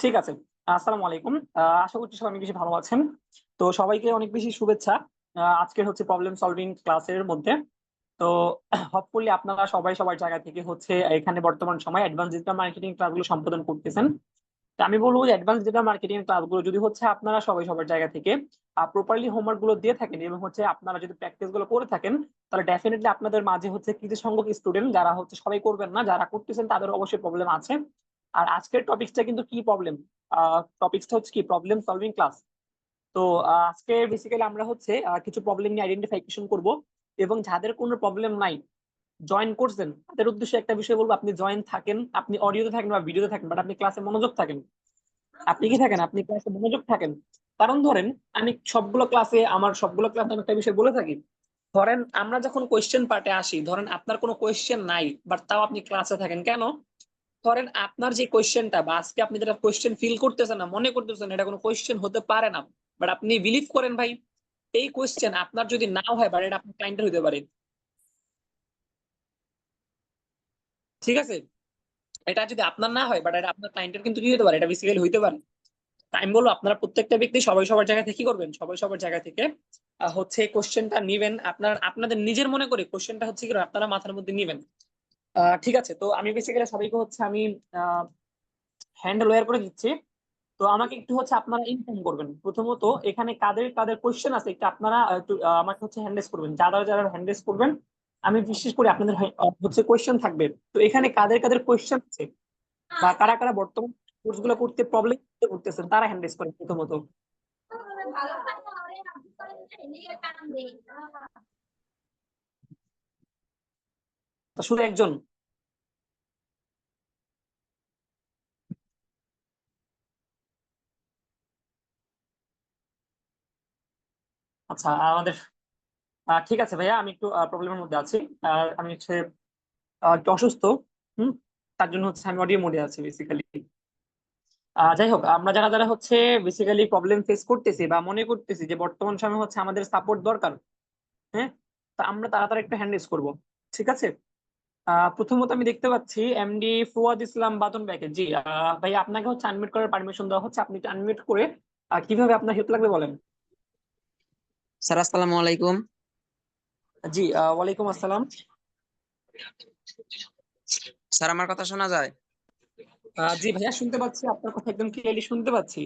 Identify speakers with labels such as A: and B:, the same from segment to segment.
A: ঠিক আছে। আসসালামু আলাইকুম। আশা করছি সবাই অনেক বেশি ভালো আছেন। তো সবাইকে অনেক বেশি শুভেচ্ছা। আজকের হচ্ছে প্রবলেম সলভিং ক্লাসের মধ্যে। তো হোপফুলি আপনারা সবাই সবার জায়গা থেকে হচ্ছে এখানে বর্তমান সময়ে অ্যাডভান্স ডিজিটাল মার্কেটিং ক্লাসগুলো সম্পাদন করতেছেন। তো আমি বলবো যে অ্যাডভান্স ডিজিটাল মার্কেটিং ক্লাসগুলো যদি হচ্ছে আপনারা সবাই সবার জায়গা থেকে প্রপারলি হোমওয়ার্ক গুলো দিয়ে থাকেন এবং হচ্ছে আপনারা যদি প্র্যাকটিস গুলো করে থাকেন, তাহলে ডেফিনেটলি আপনাদের মাঝে হচ্ছে কিছু সংখ্যক স্টুডেন্ট যারা হচ্ছে সবাই করবেন না, যারা করতেছেন তাদের অবশ্যই প্রবলেম আছে। আর আজকের টপিকসটা কিন্তু কি প্রবলেম, টপিকসটা হচ্ছে কি প্রবলেম সলভিং ক্লাস। তো আজকে বেসিক্যালি আমরা হচ্ছে কিছু প্রবলেম নিয়ে আইডেন্টিফিকেশন করব এবং যাদের কোনো প্রবলেম নাই জয়েন করছেন তাদের উদ্দেশ্যে একটা বিষয় বলবো, আপনি জয়েন থাকেন, আপনি অডিওতে থাকেন বা ভিডিওতে থাকেন, বাট আপনি ক্লাসে মনোযোগ থাকেন। আপনি কি থাকেন, আপনি ক্লাসে মনোযোগ থাকেন। কারণ ধরেন আমি সবগুলো ক্লাসে আমি একটা বিষয় বলে থাকি। ধরেন আমরা যখন কোয়েশ্চেন পার্টে আসি, ধরেন আপনার কোনো কোয়েশ্চেন নাই বাট তাও আপনি ক্লাসে থাকেন কেন? ধরেন আপনার যে কোয়েশ্চেনটা বা আজকে আপনি যেটা কোয়েশ্চেন ফিল করতেছেন না, মনে করতেছেন এটা কোনো কোয়েশ্চেন হতে পারে না, বাট আপনি বিলিভ করেন ভাই এই কোয়েশ্চেন আপনার যদি নাও হয় বাট এটা আপনার ক্লায়েন্টের হতে পারে। ঠিক আছে, এটা যদি আপনার না হয় বাট এটা আপনার ক্লায়েন্টের কিন্তু কি হতে পারে, এটা বেসিক্যালি হইতে পারে। তাই আমি বলবো আপনারা প্রত্যেকটা ব্যক্তি সবাই সবার জায়গা থেকে কি করবেন, সবাই সবার জায়গা থেকে হচ্ছে কোশ্চেনটা নিবেন, আপনাদের নিজের মনে করে কোশ্চেনটা হচ্ছে কি আপনারা মাথার মধ্যে নিবেন। ঠিক আছে, তো আমি বেসিক্যালি সবাইকে হচ্ছে আমি হ্যান্ড লোয়ার করে দিচ্ছি। তো আমাকে একটু হচ্ছে আপনারা ইনফর্ম করবেন প্রথমত এখানে কাদের কাদের কোশ্চেন আছে, একটু আপনারা একটু আমাকে হচ্ছে হ্যান্ডেস করবেন, যারা যারা হ্যান্ডেস করবেন আমি বিশেষ করে আপনাদের হচ্ছে কোশ্চেন থাকবে। তো এখানে কাদের কাদের কোশ্চেন আছে বা কারা কারা বর্তমান কোর্স গুলো করতে প্রবলেম করতেছেন তারা হ্যান্ডেস করেন প্রথমত। তো শুধু একজন? আচ্ছা, আমাদের ঠিক আছে ভাইয়া, আমি একটু প্রবলেমের মধ্যে আছি। আমি হচ্ছে একটু অসুস্থ। হুম, তার জন্য হচ্ছে আমি অডিও মোডে আছি বেসিক্যালি। যাই হোক, আমরা যারা যারা হচ্ছে বেসিক্যালি প্রবলেম ফেস করতেছি বা মনে করতেছি যে বর্তমান সময় হচ্ছে আমাদের সাপোর্ট দরকার, হ্যাঁ, তা আমরা তাড়াতাড়ি একটা হ্যান্ডেস করব। ঠিক আছে। প্রথমত আমি দেখতে পাচ্ছি এমডি ফুয়াদ ইসলাম বাদন ব্যাকে। জি ভাই, আপনাকে হচ্ছে আনমিউট করার পারমিশন দেওয়া হচ্ছে, আপনি আনমিউট করে কিভাবে আপনার হেল্প লাগবে বলেন।
B: স্যার আসসালামু আলাইকুম।
A: জি ওয়ালাইকুম আসসালাম।
B: স্যার আমার কথা শোনা যায়?
A: জি ভাইয়া, শুনতে পাচ্ছি, আপনার কথা একদম ক্লিয়ারলি শুনতে পাচ্ছি।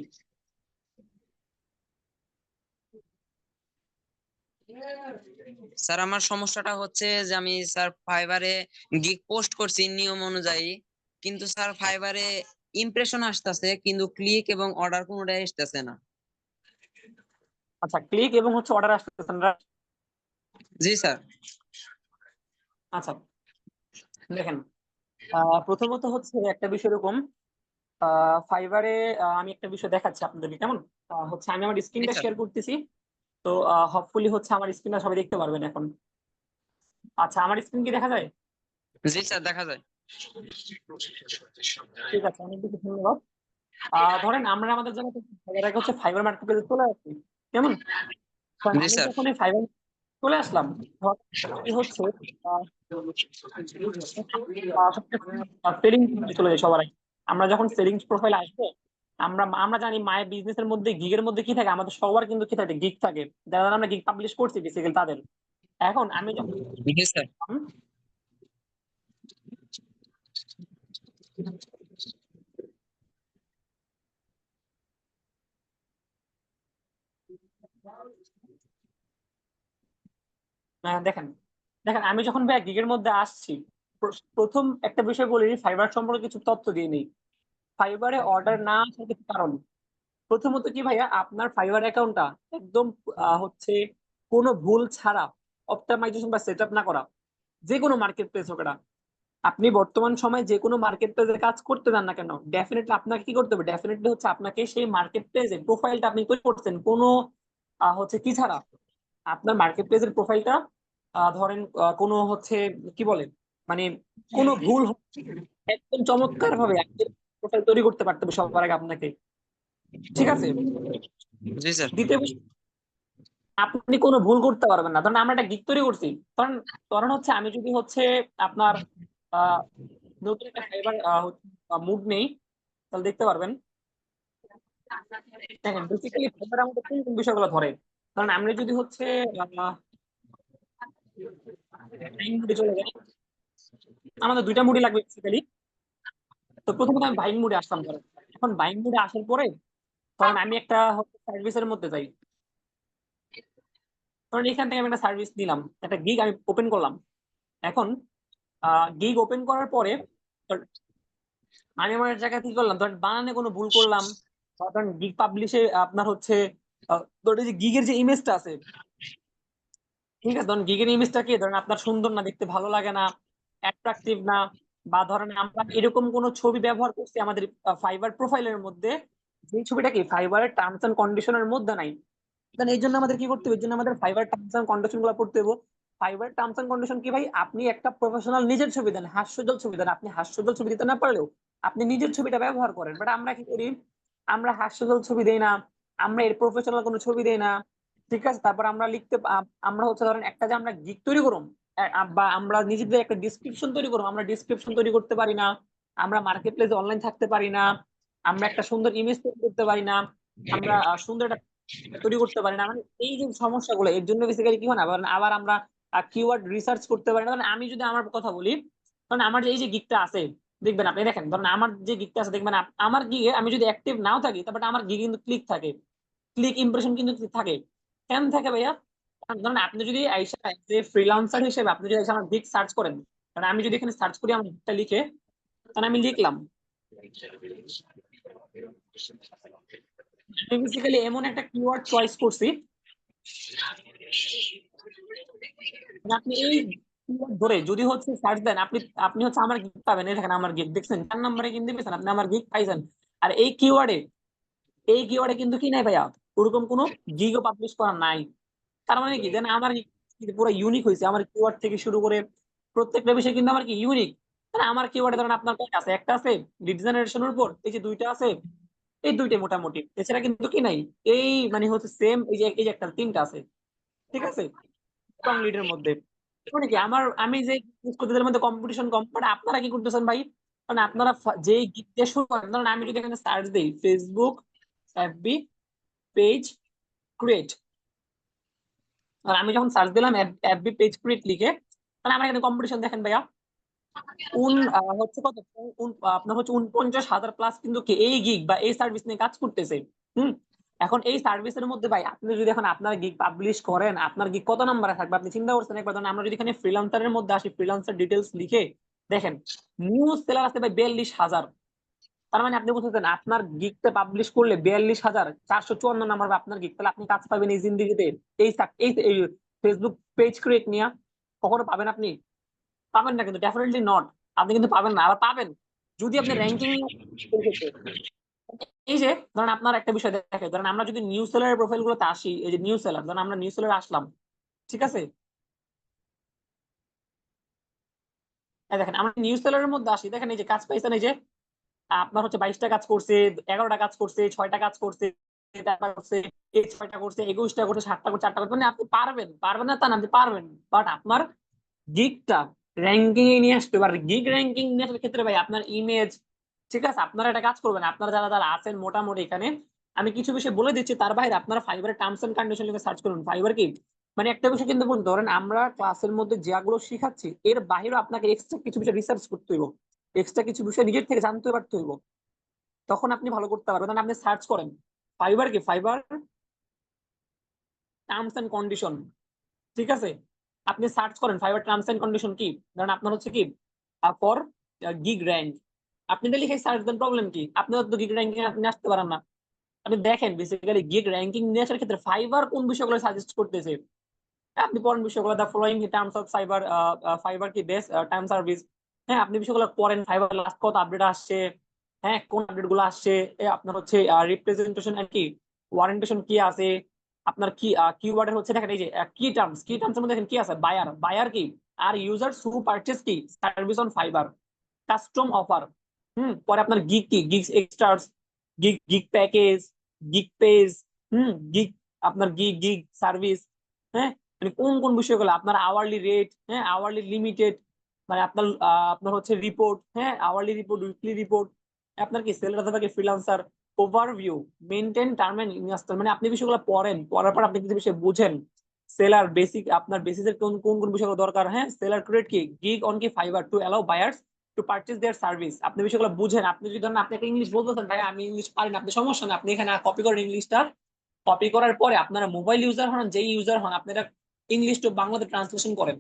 B: স্যার আমার সমস্যাটা হচ্ছে যে আমি স্যার ফাইবারে গিগ পোস্ট করছি নিয়ম অনুযায়ী, কিন্তু স্যার ফাইবারে ইমপ্রেশন আসতেছে কিন্তু ক্লিক এবং অর্ডার কোনোটাই আসতেছে না।
A: আচ্ছা, ক্লিক এবং হচ্ছে অর্ডার আসতেছেন, right?
B: জি স্যার।
A: আচ্ছা, দেখেন, প্রথমত হচ্ছে একটা বিষয় এরকম, ফাইবারে আমি একটা বিষয় দেখাচ্ছি আপনাদেরকে, কেমন? হচ্ছে আমি আমার
B: জি
A: স্ক্রিনটা
B: স্যার।
A: শেয়ার করতেছি। তো হোপফুলি হচ্ছে আমার স্ক্রিনটা সবাই দেখতে পারবেন এখন। আচ্ছা, আমার স্ক্রিন কি দেখা যায়?
B: জি স্যার দেখা যায়।
A: ঠিক আছে, অনেক বেশি ধন্যবাদ। ধরেন আমরা আমাদের জায়গা থেকে ফাইবার আগে হচ্ছে ফাইবার মার্কেট প্লেসে চলে আসি, কেমন? কারণ
B: জি
A: আমি
B: স্যার।
A: যখন এই ফাইবার চলে আসলাম, ধরেন কি হচ্ছে সেলিং চলে যায় সবার আগে। আমরা যখন সেলিং প্রোফাইল আসবো, আমরা আমরা জানি মায়ের বিজনেসের মধ্যে গিগের মধ্যে কি থাকে, আমাদের সবার কিন্তু কি থাকে, গিগ থাকে, যারা যারা আমরা গিগ পাবলিশ করছি বেসিক্যালি তাদের। এখন আমি যখন
B: জি স্যার।
A: দেখেন, দেখেন আমি যখন ভাই গিগের মধ্যে আসছি, প্রথম একটা বিষয় বলি, ফাইবার সম্পর্কে কিছু তথ্য দিয়ে নেই। ফাইবারে অর্ডার না আসার কিছু কারণ, প্রথমত কি ভাইয়া, আপনার ফাইবার অ্যাকাউন্টটা একদম হচ্ছে কোনো ভুল ছাড়া অপটিমাইজেশন বা সেটআপ না করা, যে কোনো মার্কেট প্লেস হোক এটা, আপনি বর্তমান সময়ে যে কোনো মার্কেট প্লেসে কাজ করতে যান না কেন, ডেফিনেটলি আপনাকে কি করতে হবে, ডেফিনেটলি হচ্ছে আপনাকে সেই মার্কেট প্লেসে প্রোফাইলটা আপনি তৈরি করছেন কোনো হচ্ছে কি ছাড়া, আপনার মার্কেট প্লেসের প্রোফাইলটা ধরেন কোনো হচ্ছে কি বলে, মানে কোনো ভুল একদম চমৎকার ভাবে প্রোফাইল তৈরি করতে পারতে হবে সবার আগে আপনাকে। ঠিক আছে।
B: জি স্যার।
A: দ্বিতীয় বিষয়, আপনি কোনো ভুল করতে পারবেন না। ধরেন আমরা একটা গিগ তৈরি করছি, কারণ কারণ হচ্ছে আমি যদি হচ্ছে আপনার আহ নতুন একটা ফাইবার মুড নেই, তাহলে দেখতে পারবেন। দেখেন বেসিক্যালি ফাইবার আমাদের কোন কোন বিষয়গুলো ধরে, কারণ আমরা যদি হচ্ছে বাইং মুডে চলে যাই, আমাদের দুইটা মুডই লাগবে বেসিক্যালি। তো প্রথমত আমি বাইং মুডে আসলাম ধরেন, এখন বাইং মুডে আসার পরে ধরেন আমি একটা সার্ভিসের মধ্যে যাই, ধরেন এখান থেকে আমি একটা সার্ভিস দিলাম, একটা গিগ আমি ওপেন করলাম। এখন গিগ ওপেন করার পরে আমি আমার জায়গা কি করলাম, ধরেন বানানে কোনো ভুল করলাম, বা ধরেন গিগ পাবলিশে আপনার হচ্ছে ধরেন এই যে গিগের যে ইমেজটা আছে, ঠিক আছে, ধরেন গিগের ইমেজটা কি ধরেন আপনার সুন্দর না, দেখতে ভালো লাগে না, অ্যাট্রাকটিভ না, বা ধরেন আমরা এরকম কোন ছবি ব্যবহার করছি আমাদের ফাইবার প্রোফাইলের মধ্যে, যে ছবিটা কি ফাইবারের টার্মস এন্ড কন্ডিশনের মধ্যে নাই, দেন এই জন্য আমাদের কি করতে হবে, এই জন্য আমাদের ফাইবার টার্মস এন্ড কন্ডিশন গুলো পড়তে হবে। ফাইবার টার্মস এন্ড কন্ডিশন কি ভাই, আপনি একটা প্রফেশনাল নিজের ছবি দেন, হাস্যজ্জ্বল ছবি দেন, আপনি হাস্যজ্জ্বল ছবি দিতে না পারলেও আপনি নিজের ছবিটা ব্যবহার করেন, বাট আমরা কি করি, আমরা হাস্যজ্জ্বল ছবি দেই না, আমরা এর প্রফেশনাল কোনো ছবি দেই না, ঠিক আছে। তারপর আমরা আমরা হচ্ছে ধরেন একটা যে আমরা গিগ তৈরি করুম, বা আমরা নিজেদের একটা ডিসক্রিপশন তৈরি করুম, আমরা ডিসক্রিপশন তৈরি করতে পারি না, আমরা মার্কেট প্লেসে অনলাইন থাকতে পারি না, আমরা একটা সুন্দর ইমেজ তৈরি করতে পারি না, আমরা সুন্দর একটা তৈরি করতে পারি না, মানে এই যে সমস্যাগুলো, এর জন্য বেসিক্যালি কি হয় না, আবার আমরা কিওয়ার্ড রিসার্চ করতে পারি না। মানে আমি যদি আমার কথা বলি, কারণ আমার যে এই যে গিগটা আছে, দেখবেন আপনি, দেখেন ধরেন আমার যে গিগটা আছে, দেখবেন আমার গিগে আমি যদি অ্যাক্টিভ নাও থাকি, তারপরে আমার গিগে কিন্তু ক্লিক থাকে, ক্লিক ইমপ্রেশন কিন্তু থাকে। কেন থাকে ভাইয়া, কারণ ধরেন আপনি যদি আইসা যে ফ্রিল্যান্সার হিসেবে আপনি যদি আইসা আমার গিগ সার্চ করেন, কারণ আমি যদি এখানে সার্চ করি আমার গিগটা লিখে, তাহলে আমি লিখলাম, আমি বেসিক্যালি এমন একটা কিওয়ার্ড চয়েস করছি, মানে আপনি এই keyword ধরে যদি হচ্ছে সার্চ দেন, আপনি আপনি হচ্ছে আমার গিগ পাবেন, এই দেখেন আমার গিগ দেখছেন 4 নম্বরে কিন্তু পেয়েছেন, আপনি আমার গিগ পাইছেন। আর এই কিওয়ার্ডে কিন্তু কি নাই ভাইয়া, ওরকম কোনো গিগও পাবলিশ করা নাই। তার মানে কি দেন আমার পুরো ইউনিক হয়েছে, আমার কিওয়ার্ড থেকে শুরু করে প্রত্যেকটা বিষয় কিন্তু আমার কি ইউনিক। মানে আমার কিওয়ার্ডে ধরেন আপনার কয়টা আছে, একটা আছে লিড জেনারেশনের উপর, এই যে দুইটা আছে, এই দুইটাই মোটামুটি, এছাড়া কিন্তু কি নাই। এই মানে হচ্ছে সেম এই যে একটা তিনটা আছে, ঠিক আছে, স্ট্রং লিডের মধ্যে। মানে কি আমি যে স্কুলদের মধ্যে কম্পিটিশন কম, মানে আপনারা কি করতেছেন ভাই, মানে আপনারা যে গিগ দিয়ে শুরু করেন, ধরেন আমি যদি এখানে সার্চ দিই ফেসবুক এফবি পেজ ক্রিয়েট, আর আমি যখন সার্চ দিলাম এফবি পেজ ক্রিয়েট লিখে, তাহলে আমার এখানে কম্পিটিশন দেখেন ভাইয়া, হচ্ছে কত, আপনার হচ্ছে 49,000 প্লাস কিন্তু কি এই গিগ বা এই সার্ভিস নিয়ে কাজ করতেছে। হুম, এখন এই সার্ভিসের মধ্যে ভাই আপনি যদি এখন আপনার গিগ পাবলিশ করেন, আপনার গিগ কত নম্বরে থাকবে আপনি চিন্তা করছেন একবার। ধরেন আমরা যদি এখানে ফ্রিল্যান্সারের মধ্যে আসি, ফ্রিল্যান্সার ডিটেলস লিখে দেখেন, নিউজ সেলার আছে ভাই 42,000। তার মানে আপনি বুঝতেছেন আপনার গিগটা পাবলিশ করলে 42,454 নাম্বার আপনার গিগ, তাহলে আপনি কাজ পাবেন এই জিন্দিগিতে এই ফেসবুক পেজ ক্রিয়েট নিয়ে, কখনো পাবেন আপনি? পাবেন না, কিন্তু ডেফিনেটলি নট, আপনি কিন্তু পাবেন না। আবার পাবেন যদি আপনি র্যাঙ্কিং, এই যে ধরেন আপনার একটা বিষয় দেখে, ধরেন আমরা যদি নিউজ সেলারের প্রোফাইল গুলোতে আসি, এই যে নিউজ সেলার, ধরেন আমরা নিউজ সেলার আসলাম, ঠিক আছে, এই দেখেন আমরা নিউজ সেলারের মধ্যে আসি, দেখেন এই যে কাজ পাইছেন, এই যে আপনার হচ্ছে 22টা কাজ করছে, 11টা কাজ করছে, 6টা কাজ করছে, তারপর করছে এই 6টা করছে, 21টা করছে, 7টা করছে, 8টা করছে, মানে আপনি পারবেন, পারবেন না তা না, আপনি পারবেন, বাট আপনার গিগটা র্যাঙ্কিং এ নিয়ে আসতে পারে। গিগ র্যাঙ্কিং নিয়ে আসার ক্ষেত্রে ভাই আপনার ইমেজ, ঠিক আছে, আপনারা একটা কাজ করবেন, আপনারা যারা যারা আছেন মোটামুটি এখানে, আমি কিছু বিষয় বলে দিচ্ছি, তার বাইরে আপনারা ফাইবারের টার্মস এন্ড কন্ডিশন লিখে সার্চ করুন। ফাইবার কি, মানে একটা বিষয় কিন্তু বলুন, ধরেন আমরা ক্লাসের মধ্যে যেগুলো শিখাচ্ছি এর বাইরেও আপনাকে এক্সট্রা কিছু বিষয় রিসার্চ করতে হইব, এক্সট্রা কিছু বিষয় নিজের থেকে জানতে পারতে হইব, তখন আপনি ভালো করতে পারবেন। তখন আপনি সার্চ করেন ফাইবার কি, ফাইবার টার্মস এন্ড কন্ডিশন, ঠিক আছে, আপনি সার্চ করেন ফাইবার টার্মস এন্ড কন্ডিশন কি, ধরেন আপনার হচ্ছে কি ফর গিগ র্যাঙ্ক, আপনি লিখে সার্চ দেন, প্রবলেম কি, আপনার তো গিগ র্যাঙ্কিং আপনি আসতে পারেন না। আপনি দেখেন বেসিক্যালি গিগ র্যাঙ্কিং নিয়ে আসার ক্ষেত্রে ফাইবার কোন বিষয়গুলো সাজেস্ট করতেছে, আপনি পড়েন বিষয়গুলো, the following terms of cyber, fibre কি বেস্ট টাইম সার্ভিস, হ্যাঁ আপনি বিষয়গুলো পড়েন, ফাইবার লাস্ট কত আপডেট আসছে, হ্যাঁ কোন আপডেট গুলো আসছে, আপনার হচ্ছে রিপ্রেজেন্টেশন আর কি, ওয়ারেন্টেশন কি আছে, আপনার কি কিওয়ার্ডের হচ্ছে দেখেন এই যে কি টার্মস এর মধ্যে দেখেন কি আছে, বায়ার, বায়ার কি, আর ইউজার্স হু পারচেজ কি service on Fiverr, custom offer, পরে আপনার গিগ কি, gig extras, gig gig package, gig page, gig, আপনার গিগ গিগ সার্ভিস, হ্যাঁ মানে কোন কোন বিষয়গুলো, আপনার আওয়ারলি রেট, হ্যাঁ আওয়ারলি লিমিটেড, মানে আপনার আপনার হচ্ছে রিপোর্ট, হ্যাঁ আওয়ারলি রিপোর্ট, উইকলি রিপোর্ট, আপনার কি সেলার অথবা কি freelancer, overview, maintain term and install, মানে আপনি বিষয়গুলো পড়েন, পড়ার পর আপনি কিছু বিষয় বুঝেন, সেলার বেসিক, আপনার বেসিসের কোন কোন কোন বিষয়গুলো দরকার, হ্যাঁ, সেলার ক্রিয়েট কি, গিগ অন কি fibre to allow buyers to purchase their service. আপনি বিষয়গুলো বুঝেন। আপনি যদি ধরেন আপনি একটা ইংলিশ বলতেছেন, ভাই আমি ইংলিশ পারি না, আপনি সমস্যা না, আপনি এখানে কপি করেন ইংলিশটা, কপি করার পরে আপনারা মোবাইল ইউজার হন, যেই ইউজার হন, আপনারা ইংলিশ টু বাংলাতে ট্রান্সলেশন করেন,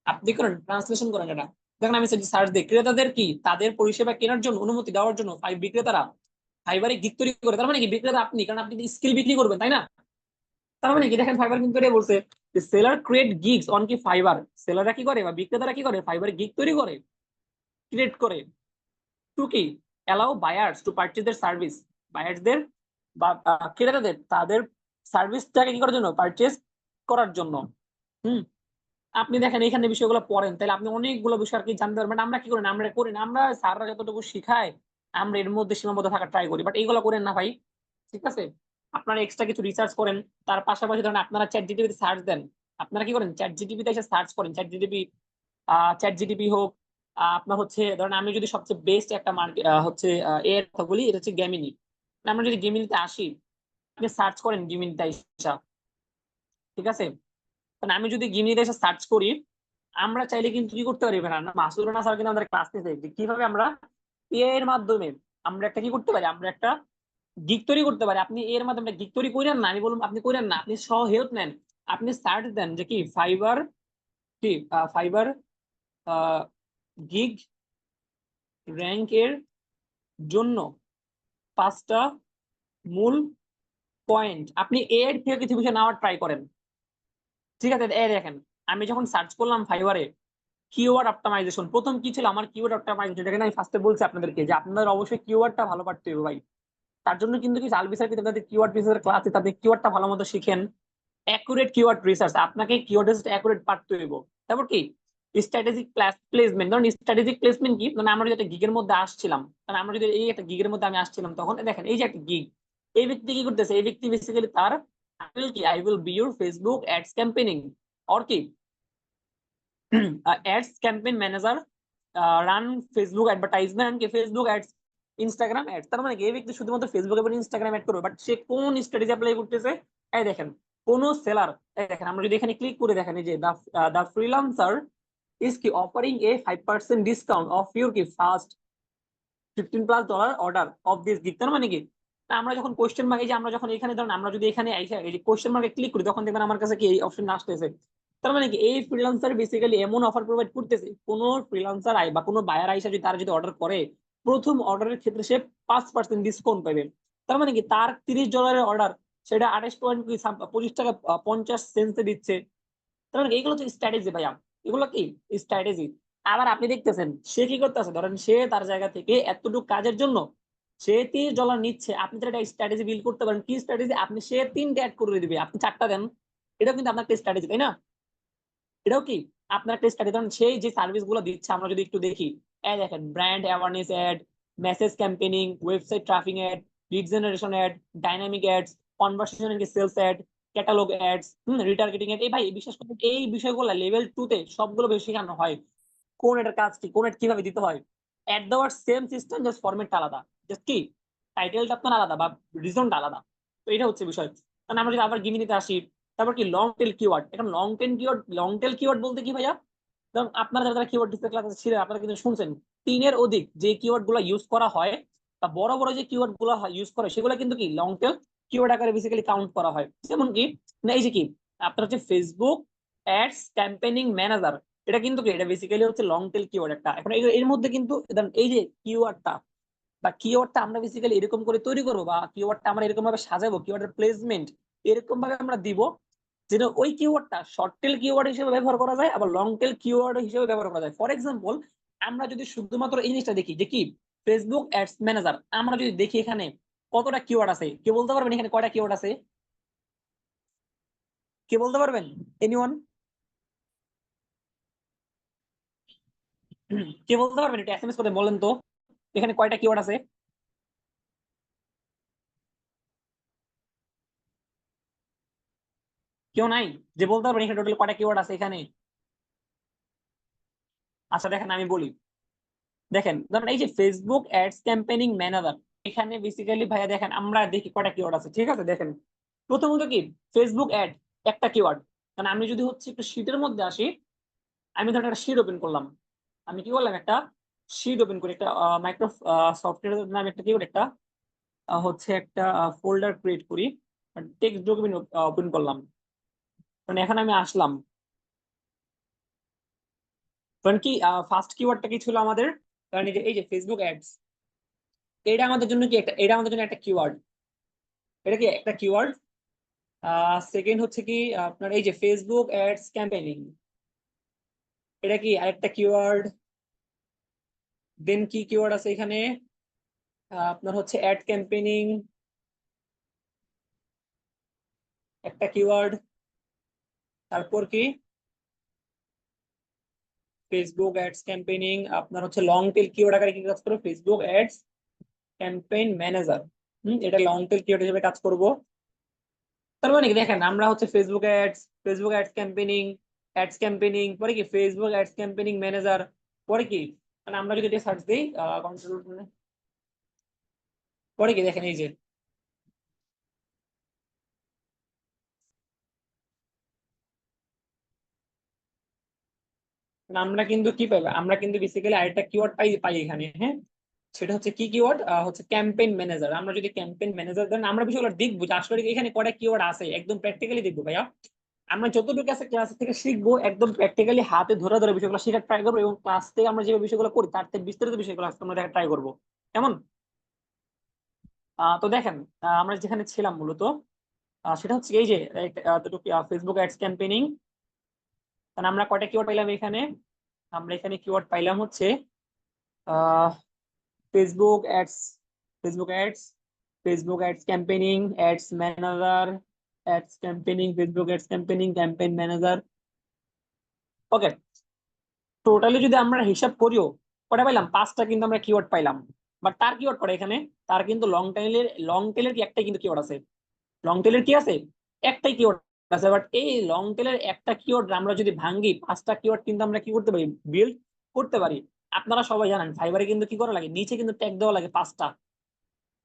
A: আপনি করেন ট্রান্সলেশন করেন এটা। দেখেন আমি সার্চ দিই, ক্রেতাদের কি তাদের পরিষেবা কেনার জন্য অনুমতি দেওয়ার জন্য বিক্রেতারা ফাইবারে গিগ তৈরি করে। তার মানে কি বিক্রেতা আপনি, কারণ আপনি স্কিল বিক্রি করবেন, তাই না? তার মানে কি দেখেন ফাইবার কিন্তু এটা বলছে যে সেলার ক্রিয়েট গিগস অন কি ফাইবার, সেলাররা কি করে বা বিক্রেতারা কি করে, ফাইবারে গিগ তৈরি করে, ক্রিয়েট করে, টু কি allow buyers to purchase their service, বায়ার্সদের বা ক্রেতাদের তাদের সার্ভিসটাকে কি করার জন্য, পারচেজ করার জন্য। হুম, আপনি দেখেন এখানে বিষয়গুলো পড়েন, তাহলে আপনি অনেকগুলো বিষয় আর কি জানতে পারবেন। আমরা কি করি না, আমরা করি না, আমরা স্যাররা যতটুকু শিখায় আমরা এর মধ্যে সীমাবদ্ধ থাকার ট্রাই করি, বাট এইগুলো করেন না ভাই। ঠিক আছে, আপনারা এক্সট্রা কিছু রিসার্চ করেন, তার পাশাপাশি ধরেন আপনারা চ্যাট জিটিপিতে সার্চ দেন, আপনারা কি করেন চ্যাট জিটিপিতে এসে সার্চ করেন, চ্যাট জিটিপি হোক, আপনার হচ্ছে ধরেন আমি যদি সবচেয়ে বেস্ট একটা মার্কেট হচ্ছে এর কথা বলি, এটা হচ্ছে গেমিনি। আমরা যদি গেমিনিতে আসি, আপনি সার্চ করেন গেমিনিতে এসে, ঠিক আছে, কারণ আমি যদি গিমিনিতে এসে সার্চ করি, আমরা চাইলে কিন্তু কি করতে পারি না, মাসুদ রানা স্যার কিন্তু আমাদের ক্লাস নিতে যে কিভাবে আমরা এআই এর মাধ্যমে আমরা একটা কি করতে পারি, আমরা একটা গিগ তৈরি করতে পারি। আপনি এর মাধ্যমে গিগ তৈরি করেন না, আমি বললাম আপনি করেন না, আপনি সহ হেল্প নেন, আপনি সার্চ দেন যে কি ফাইবার, কি ফাইবার গিগ র্যাঙ্ক এর জন্য 5টা মূল পয়েন্ট, আপনি এর থেকে কিছু বিষয় নেওয়ার ট্রাই করেন। ঠিক আছে, এই দেখেন আমি যখন সার্চ করলাম ফাইবারে কিওয়ার্ড অপটিমাইজেশন, প্রথম কি ছিল আমার, কিওয়ার্ড অপটিমাইজেশন, যেটা আমি ফার্স্টে বলছি আপনাদেরকে যে আপনাদের অবশ্যই কিওয়ার্ডটা ভালো পারতে হবে ভাই। তার জন্য কিন্তু কি আলবিসার কিন্তু তাদের কিওয়ার্ড রিসার্চের ক্লাসে তাদের কিওয়ার্ডটা ভালো মতো শিখেন, অ্যাকুরেট কিওয়ার্ড রিসার্চ, আপনাকে কিওয়ার্ড রিসার্চ অ্যাকুরেট পারতে হইব। তারপর কি স্ট্র্যাটেজিক প্লেসমেন্ট, ধরুন স্ট্র্যাটেজিক প্লেসমেন্ট কি, মানে আমরা যদি একটা গিগের মধ্যে আসছিলাম, মানে আমরা যদি এই একটা গিগের মধ্যে আমি আসছিলাম, তখন দেখেন এই যে একটা গিগ, এই ব্যক্তি কি করতেছে, এই ব্যক্তি বেসিক্যালি তার I will be your Facebook ads campaigning or কি ads campaign manager, run Facebook advertisement কি ফেসবুক অ্যাডস, ইনস্টাগ্রাম অ্যাডস। তার মানে এই ব্যক্তি শুধুমাত্র ফেসবুক এবং ইনস্টাগ্রাম অ্যাড করবে, বাট সে কোন স্ট্র্যাটেজি অ্যাপ্লাই করতেছে, এই দেখেন কোন সেলার, এই দেখেন আমরা যদি এখানে ক্লিক করে দেখেন এই যে দা ফ্রিল্যান্সার ইজ কি offering a 5% discount off your কি first $15+ order of this gift. তার মানে কি আমরা যখন কোশ্চেন মার্ক, এই যে আমরা যখন এখানে ধরুন আমরা যদি এখানে এই যে কোশ্চেন মার্কে ক্লিক করি, তখন দেখবেন আমার কাছে কি এই অপশন আসতেছে। তার মানে কি এই ফ্রিল্যান্সার বেসিক্যালি এমন অফার প্রোভাইড করতেছে, কোন ফ্রিল্যান্সার আই বা কোনো বায়ার আইসা যদি তারা যদি অর্ডার করে, প্রথম অর্ডারের ক্ষেত্রে সে 5% ডিসকাউন্ট পাবে। তার মানে কি তার $30 অর্ডার, সেটা 28.25 টাকা 50 সেন্টে দিচ্ছে। তার মানে এইগুলো তো স্ট্র্যাটেজি ভাইয়া, এগুলো কি স্ট্র্যাটেজি। আবার আপনি দেখতেছেন সে কি করতেছে, ধরেন সে তার জায়গা থেকে এতটুকু কাজের জন্য সে $30 নিচ্ছে, আপনি তার একটা স্ট্র্যাটেজি বিল্ড করতে পারেন। কি স্ট্র্যাটেজি, আপনি সে 3টে অ্যাড করে দিবে, আপনি 4টা দেন, এটাও কিন্তু আপনার একটা স্ট্র্যাটেজি, তাই না? এটাও কি আপনার একটা স্ট্র্যাটেজি। ধরেন সেই যে সার্ভিস গুলো দিচ্ছে আমরা যদি একটু দেখি, এই দেখেন brand awareness ad, message campaigning, website traffic ad, lead generation ad, dynamic ads, conversation sales ad, catalogue ads, retargeting ad. এই ভাই বিশেষ করে এই বিষয়গুলো লেভেল 2 তে সবগুলো বেশি শেখানো হয়, কোন এটার কাজ কি, কোন এটা কিভাবে দিতে হয়। At the word same system, just ফরম্যাটটা আলাদা, জাস্ট কি টাইটেলটা আপনার আলাদা বা রিজনটা আলাদা। তো এটা হচ্ছে বিষয়। কারণ আমরা যদি আবার গিমিনিতে আসি, তারপর কি লং টেল কিওয়ার্ড। এখন লং টেল কিওয়ার্ড বলতে কি ভাইয়া, ধরুন আপনারা যারা কিওয়ার্ড ডিসপ্লে ক্লাসে ছিলেন আপনারা কিন্তু শুনছেন 3-এর অধিক যে কিওয়ার্ড গুলো ইউজ করা হয় বা বড় বড় যে কিওয়ার্ড গুলো ইউজ করে, সেগুলো কিন্তু কি লং টেল কিওয়ার্ড আকারে বেসিক্যালি কাউন্ট করা হয়। যেমন কি না এই যে কি আপনার হচ্ছে ফেসবুক অ্যাডস ক্যাম্পেইনিং ম্যানেজার, এটা কিন্তু কি এটা বেসিক্যালি হচ্ছে লং টেল কিওয়ার্ড একটা। এখন এর মধ্যে কিন্তু এই যে কিওয়ার্ডটা বা কিওয়ার্ডটা আমরা বেসিক্যালি এরকম করে তৈরি করবো, বা কিওয়ার্ডটা আমরা এরকম ভাবে সাজাবো, কিওয়ার্ডের প্লেসমেন্ট এরকম ভাবে আমরা দিব যেটা ওই কিওয়ার্ডটা শর্ট টেল কিওয়ার্ড হিসেবে ব্যবহার করা যায়, আবার লং টেল কিওয়ার্ড হিসেবে ব্যবহার করা যায়। ফর এক্সাম্পল আমরা যদি শুধুমাত্র এই জিনিসটা দেখি যে কি ফেসবুক অ্যাডস ম্যানেজার, আমরা যদি দেখি এখানে কতটা কিওয়ার্ড আছে, কে বলতে পারবেন এখানে কয়টা কিওয়ার্ড আছে, কে বলতে পারবেন, এনিওয়ান, কে বলতে পারবেন, এটা এসএমএস করে বলেন তো এখানে কয়টা কিওয়ার্ড আছে। কেউ নাই যে বলতে পারবেন এখানে টোটাল কয়টা কিওয়ার্ড আছে এখানে? আচ্ছা দেখেন আমি বলি, দেখেন ধরেন এই যে ফেসবুক অ্যাডস ক্যাম্পেইনিং ম্যানেজার, এখানে বেসিক্যালি ভাইয়া দেখেন আমরা দেখি কটা কিওয়ার্ড আছে, ঠিক আছে? দেখেন প্রথমত কি ফেসবুক অ্যাড একটা কিওয়ার্ড। মানে আমি যদি হচ্ছে একটু শীটের মধ্যে আসি, আমি ধরেন একটা শীট ওপেন করলাম, আমি কি করলাম একটা শীট ওপেন করি, একটা মাইক্রো সফটওয়্যার নামে একটা কিওয়ার্ড, একটা হচ্ছে একটা ফোল্ডার ক্রিয়েট করি, টেক্সট ডকুমেন্ট ওপেন করলাম। মানে এখানে আমি আসলাম, কারণ কি ফার্স্ট কিওয়ার্ডটা কি ছিল আমাদের, কারণ এই যে ফেসবুক অ্যাডস, এটা আমাদের জন্য কি একটা, এটা আমাদের জন্য একটা কিওয়ার্ড, এটা কি একটা কিওয়ার্ড। সেকেন্ড হচ্ছে কি আপনার এই যে ফেসবুক অ্যাডস ক্যাম্পেইনিং, এটা কি আরেকটা কিওয়ার্ড। দেন কি কিওয়ার্ড আছে এখানে, আপনার হচ্ছে অ্যাড ক্যাম্পেইনিং একটা কিওয়ার্ড। তারপর কি ফেসবুক অ্যাডস ক্যাম্পেইনিং, আপনার হচ্ছে লং টেল কিওয়ার্ড আকারে কি কাজ করবে, ফেসবুক অ্যাডস ক্যাম্পেইন ম্যানেজার। এটা লং টেল কিওয়ার্ড হিসেবে কাজ করব। তার মানে কি দেখেন আমরা হচ্ছে ফেসবুক অ্যাডস ক্যাম্পেইনিং, পরে কি ফেসবুক অ্যাডস ক্যাম্পেইনিং ম্যানেজার, পরে কি মানে আমরা যদি এটা সার্চ দিই কন্ট্রোল, পরে কি দেখেন এই যে মানে আমরা কিন্তু কি পাই, আমরা কিন্তু বেসিক্যালি আরেকটা কিওয়ার্ড পাই পাই এখানে, হ্যাঁ। সেটা হচ্ছে কি কিওয়ার্ড, হচ্ছে ক্যাম্পেইন ম্যানেজার। আমরা যদি ক্যাম্পেইন ম্যানেজার দেন আমরা বিষয়গুলো দেখবো যে আসলে এখানে কয়টা কিওয়ার্ড আছে, একদম প্র্যাকটিক্যালি দেখবো ভাইয়া। আমরা যতটুকু আছে ক্লাস থেকে শিখবো, একদম প্র্যাকটিক্যালি হাতে ধরে ধরে বিষয়গুলো শেখার ট্রাই করবো, এবং ক্লাস থেকে আমরা যে বিষয়গুলো করি তার থেকে বিস্তারিত বিষয়গুলো আজকে আমরা দেখার ট্রাই করবো, কেমন? তো দেখেন আমরা যেখানে ছিলাম মূলত, সেটা হচ্ছে এই যে ফেসবুক অ্যাডস ক্যাম্পেইনিং। কারণ আমরা কয়টা কিওয়ার্ড পাইলাম এখানে, আমরা এখানে কিওয়ার্ড পাইলাম হচ্ছে আহ Facebook ads, Facebook ads, Facebook ads campaigning, ads manager, ads campaigning, Facebook ads campaigning, campaign manager. Okay, totally যদি আমরা হিসাব করিও কটা পাইলাম, পাঁচটা কিন্তু আমরা কিওয়ার্ড পাইলাম। বাট তার কিওয়ার্ড কটা এখানে, তার কিন্তু লং টেলের কি একটাই কিন্তু কিওয়ার্ড আছে, লং টেলের কি আছে, একটাই কিওয়ার্ড আছে। বাট এই লং টেলের একটা কিওয়ার্ড আমরা যদি ভাঙি, পাঁচটা কিওয়ার্ড কিন্তু আমরা কি করতে পারি, বিল্ড করতে পারি। আপনারা সবাই জানেন ফাইবারে কিন্তু কি করা লাগে, নিচে কিন্তু ট্যাগ দেওয়া লাগে পাঁচটা,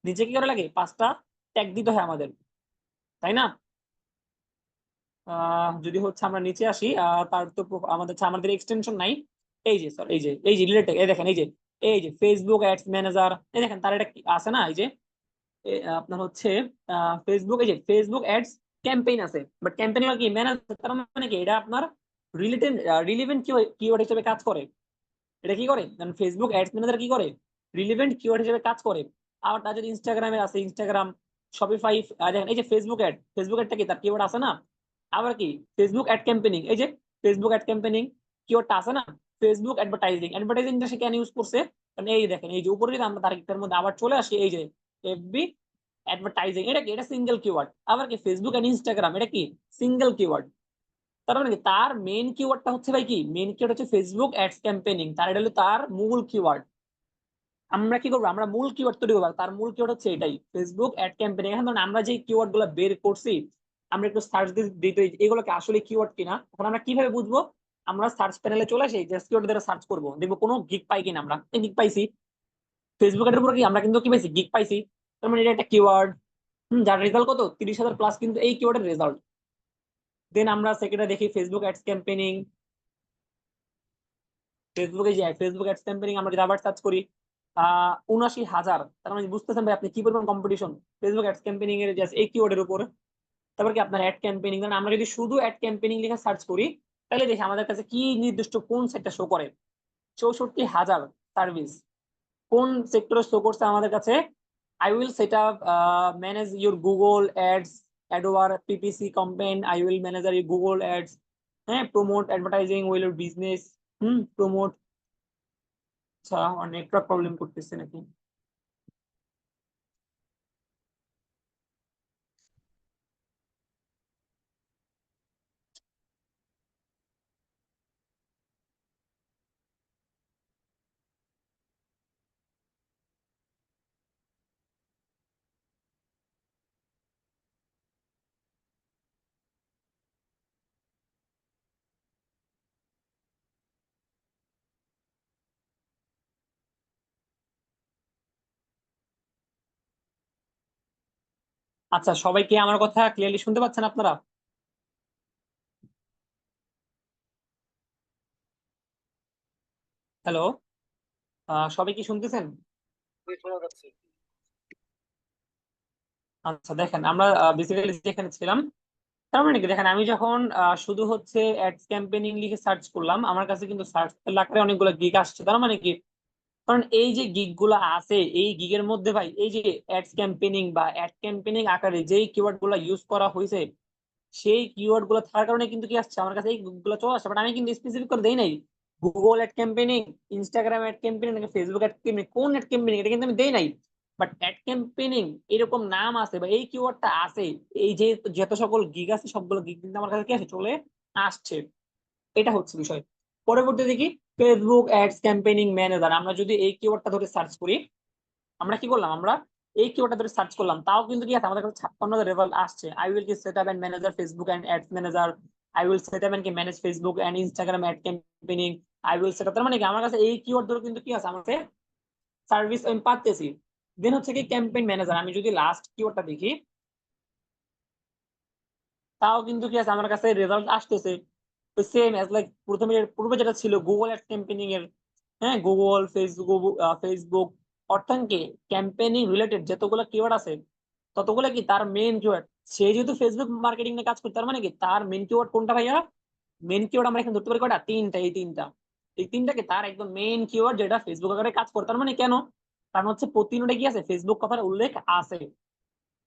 A: নিচে কি করা লাগে, পাঁচটা ট্যাগ দিতে হয় আমাদের, তাই না? যদি হচ্ছে আমরা নিচে আসি, তার তো আমাদের এক্সটেনশন নাই। এই যে স্যার, এই যে রিলেটেড, এই দেখেন এই যে ফেসবুক অ্যাডস ম্যানেজার, এই দেখেন তার এটা আছে না, এই যে আপনার হচ্ছে ফেসবুক, এই যে ফেসবুক অ্যাডস ক্যাম্পেইন আছে, বাট ক্যাম্পেইন কি ম্যানেজার, তার মানে কি এটা আপনার রিলেটেড রিলিভেন্ট কিওয়ার্ড হিসেবে কাজ করে। এটা কি করে, ফেসবুক অ্যাডস ম্যানেজার কি করে, রিলেভেন্ট কিওয়ার্ড হিসেবে কাজ করে। আবার তার যদি ইনস্টাগ্রামে আছে, ইনস্টাগ্রাম, শপিফাই, দেখেন এই যে ফেসবুক অ্যাডটা কি তার কিওয়ার্ড আছে না। আবার কি ফেসবুক অ্যাড ক্যাম্পেইনিং, এই যে ফেসবুক অ্যাড ক্যাম্পেইনিং কিওয়ার্ডটা আছে না। ফেসবুক অ্যাডভার্টাইজিংটা সে কেন ইউজ করছে, কারণ এই দেখেন এই যে উপরে যদি আমরা তার মধ্যে আবার চলে আসি, এই যে এফবি অ্যাডভার্টাইজিং, এটা কি, এটা সিঙ্গেল কিওয়ার্ড। আবার কি ফেসবুক এন্ড ইনস্টাগ্রাম, এটা কি সিঙ্গেল কিওয়ার্ড। তার মানে কি তার মেইন কিওয়ার্ডটা হচ্ছে ভাই কি, মেইন কিওয়ার্ড হচ্ছে ফেসবুক অ্যাডস ক্যাম্পেইনিং, তার এটা হলো তার মূল কিওয়ার্ড। আমরা কি করবো, আমরা মূল কিওয়ার্ড তৈরি করবো, তার মূল কিওয়ার্ড হচ্ছে এটাই ফেসবুক অ্যাড ক্যাম্পেইনিং। এখন ধরুন আমরা যে কিওয়ার্ড গুলো বের করছি, আমরা একটু সার্চ দিতে এগুলোকে আসলে কিওয়ার্ড কিনা, তখন আমরা কিভাবে বুঝবো, আমরা সার্চ প্যানেলে চলে আসি, জাস্ট কিওয়ার্ড দ্বারা সার্চ করবো, দেখবো কোনো গিগ পাই কিনা, আমরা গিগ পাইছি। ফেসবুকের উপরে কি আমরা কিন্তু কি পাইছি, গিগ পাইছি। তার মানে এটা একটা কিওয়ার্ড, যার রেজাল্ট কত 30,000 প্লাস, কিন্তু এই কিওয়ার্ডের রেজাল্ট। দেন আমরা সেকেন্ডে দেখি ফেসবুক অ্যাডস ক্যাম্পেইনিং, ফেসবুকে যে ফেসবুক অ্যাডস ক্যাম্পেইনিং আমরা যদি আবার সার্চ করি 79,000, তার মানে বুঝতেছেন ভাই আপনি কি পরিমাণ কম্পিটিশন ফেসবুক অ্যাডস ক্যাম্পেইনিং এর জাস্ট এই কিওয়ার্ডের উপর। তারপর কি আপনার অ্যাড ক্যাম্পেইনিং, কারণ আমরা যদি শুধু অ্যাড ক্যাম্পেইনিং লিখে সার্চ করি, তাহলে দেখি আমাদের কাছে কি নির্দিষ্ট কোন সেক্টর শো করে, 64,000 সার্ভিস কোন সেক্টরে শো করছে আমাদের কাছে। I will set up manage your Google ads, AdWords PPC campaign, I will manage your Google ads, হ্যাঁ, promote advertising will your business, promote. আচ্ছা, আমার নেটওয়ার্ক প্রবলেম করতেছে নাকি? আচ্ছা, সবাই কি আমার কথা ক্লিয়ারলি শুনতে পাচ্ছেন আপনারা? হ্যালো, সবাই কি শুনতেছেন? আচ্ছা, দেখেন আমরা বেসিক্যালি যেখানে ছিলাম, তার মানে কি দেখেন, আমি যখন শুধু হচ্ছে অ্যাডস ক্যাম্পেইনিং লিখে সার্চ করলাম, আমার কাছে কিন্তু সার্চ আকারে অনেকগুলো গিগ আসছে। তার মানে কি, কারণ এই যে গিগ গুলা আছে, এই গিগের মধ্যে ভাই এই যে অ্যাডস ক্যাম্পেইনিং বা অ্যাড ক্যাম্পেইনিং আকারে যেই কিওয়ার্ড গুলা ইউজ করা হয়েছে, সেই কিওয়ার্ড গুলো থাকার কারণে কিন্তু কি আসছে আমার কাছে, এই গুলো চলে আসছে। বাট আমি কিন্তু স্পেসিফিক করে দেই নাই Google ad campaigning, Instagram ad campaigning নাকি ফেসবুক অ্যাড ক্যাম্পেইনিং, কোন অ্যাড ক্যাম্পেইনিং এটা কিন্তু আমি দেই নাই। বাট অ্যাড ক্যাম্পেইনিং এরকম নাম আছে বা এই কিওয়ার্ডটা আছে, এই যে যত সকল গিগ আছে সবগুলো গিগ কিন্তু আমার কাছে কি আছে, চলে আসছে। এটা হচ্ছে বিষয়। পরবর্তীতে কি, ফেসবুক অ্যাডস ক্যাম্পেইনিং ম্যানেজার, আমরা যদি এই কিওয়ার্ডটা ধরে সার্চ করি, আমরা কি করলাম, আমরা এই কিওয়ার্ডটা ধরে সার্চ করলাম, তাও কিন্তু কি আছে, আমাদের কাছে 56 রেজাল্ট আসছে। আই উইল কি set up and manager Facebook and ads manager, I will set up and কি manage Facebook and Instagram ad campaigning, I will set up. তার মানে কি আমার কাছে এই কিওয়ার্ড ধরে কিন্তু কি আছে, আমাকে সার্ভিস আমি পাচ্তেছি। দেন হচ্ছে কি ক্যাম্পেইন ম্যানেজার, আমি যদি লাস্ট কিওয়ার্ডটা দেখি, তাও কিন্তু কি আছে, আমার কাছে রেজাল্ট আসতেছে সেম অ্যাজ লাইক প্রথমে পূর্বে যেটা ছিল গুগল অ্যাড ক্যাম্পেইনিং এর। হ্যাঁ, গুগল, ফেসবুক, ফেসবুক অর্থাৎ কি ক্যাম্পেইনিং রিলেটেড যতগুলো কিওয়ার্ড আছে, ততগুলো কি তার মেইন কিওয়ার্ড। সে যেহেতু ফেসবুক মার্কেটিং নিয়ে কাজ করে, তার মানে কি তার মেইন কিওয়ার্ড কোনটা ভাইয়া? মেইন কিওয়ার্ড আমরা এখানে ধরতে পারি কয়টা? তিনটা। এই তিনটাকে তার একদম মেইন কিওয়ার্ড, যেটা ফেসবুক আকারে কাজ করে। তার মানে কেন? কারণ হচ্ছে প্রতিটা কি আছে, ফেসবুক কথার উল্লেখ আছে।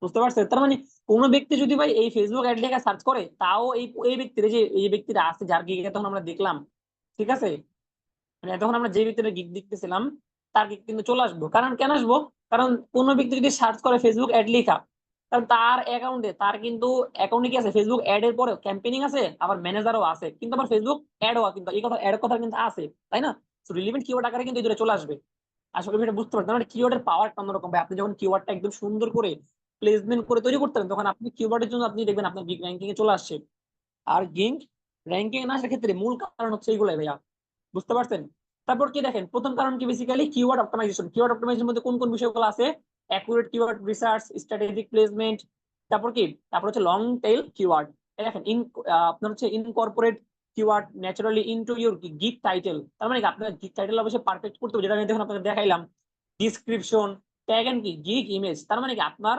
A: বুঝতে পারছেন? তার মানে কোন ব্যক্তি যদি ভাই এই ফেসবুক অ্যাড লেখা সার্চ করে, তাও এই এই ব্যক্তির, যে এই ব্যক্তিটা আছে যার গিগে তখন আমরা দেখলাম, ঠিক আছে, মানে তখন আমরা যে ব্যক্তিটা গিগ দেখতেছিলাম, তার গিগ কিন্তু চলে আসবো। কারণ কেন আসবো? কারণ কোন ব্যক্তি যদি সার্চ করে ফেসবুক অ্যাড লেখা, কারণ তার অ্যাকাউন্টে, তার কিন্তু অ্যাকাউন্টে কি আছে, ফেসবুক অ্যাড এর পরে ক্যাম্পেইনিং আছে, আবার ম্যানেজারও আছে, কিন্তু আবার ফেসবুক অ্যাডও কিন্তু এই কথা, অ্যাড কথা কিন্তু আছে, তাই না? তো রিলেভেন্ট কিওয়ার্ড আকারে কিন্তু এই দুটো চলে আসবে। আসলে এটা বুঝতে পারছেন, মানে কিওয়ার্ডের পাওয়ারটা অন্যরকম ভাই। আপনি যখন কিওয়ার্ডটা একদম সুন্দর করে প্লেসমেন্ট করে তৈরি করতে পারেন, তখন আপনি কিওয়ার্ডের জন্য আপনি দেখবেন আপনার গিগ র্যাঙ্কিং এ চলে আসছে। আর গিগ র্যাঙ্কিং এ না আসার ক্ষেত্রে মূল কারণ হচ্ছে এইগুলাই ভাইয়া। বুঝতে পারছেন? তারপর কি দেখেন, প্রথম কারণ কি, বেসিক্যালি কিওয়ার্ড অপটিমাইজেশন। কিওয়ার্ড অপটিমাইজেশনের মধ্যে কোন কোন বিষয়গুলো আছে? Accurate keyword research, strategic placement, তারপর কি, তারপর হচ্ছে লং টেইল কিওয়ার্ড। দেখেন আপনার হচ্ছে incorporate keyword naturally into your gig title. তার মানে কি আপনার গিগ টাইটেল অবশ্যই পারফেক্ট করতে হবে, যেটা আমি দেখুন আপনাকে দেখাইলাম। ডিসক্রিপশন, ট্যাগ এন্ড কি গিগ ইমেজ। তার মানে কি আপনার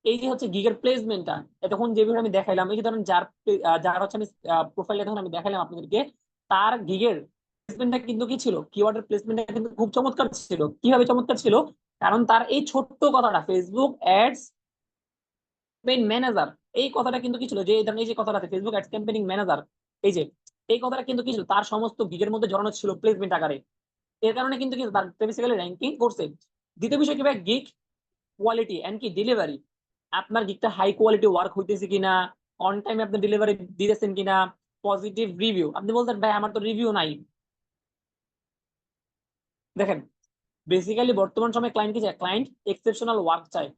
A: এই যে হচ্ছে গিগের প্লেসমেন্টটা, তখন যেভাবে আমি দেখাইলাম, এই যে ধরেন যার যার হচ্ছে আমি প্রোফাইলটা তখন আমি দেখাইলাম আপনাদেরকে, তার গিগের প্লেসমেন্টটা কিন্তু কি ছিল, কিওয়ার্ডের প্লেসমেন্টটা কিন্তু খুব চমৎকার ছিল। কিভাবে চমৎকার ছিল? কারণ তার এই ছোট্ট কথাটা, ফেসবুক অ্যাডস ক্যাম্পেইন ম্যানেজার, এই কথাটা কিন্তু কি ছিল, যে এই ধরনের এই যে কথাটা আছে ফেসবুক অ্যাডস ক্যাম্পেইনিং ম্যানেজার, এই যে এই কথাটা কিন্তু কি ছিল, তার সমস্ত গিগের মধ্যে জড়ানো ছিল প্লেসমেন্ট আকারে। এর কারণে কিন্তু তার বেসিক্যালি র্যাঙ্কিং করছে। দ্বিতীয় বিষয় কি ভাই, গিগ কোয়ালিটি এন্ড কি ডেলিভারি। আপনার গিগটা হাই কোয়ালিটি ওয়ার্ক হইতেছে কিনা, অন টাইমে আপনি ডেলিভারি দিতেছেন কিনা, পজিটিভ রিভিউ। আপনি বলতেন ভাই আমার তো রিভিউ নাই। দেখেন, বেসিক্যালি বর্তমান সময়ে ক্লায়েন্ট কি চায়? ক্লায়েন্ট এক্সেপশনাল ওয়ার্ক চায়।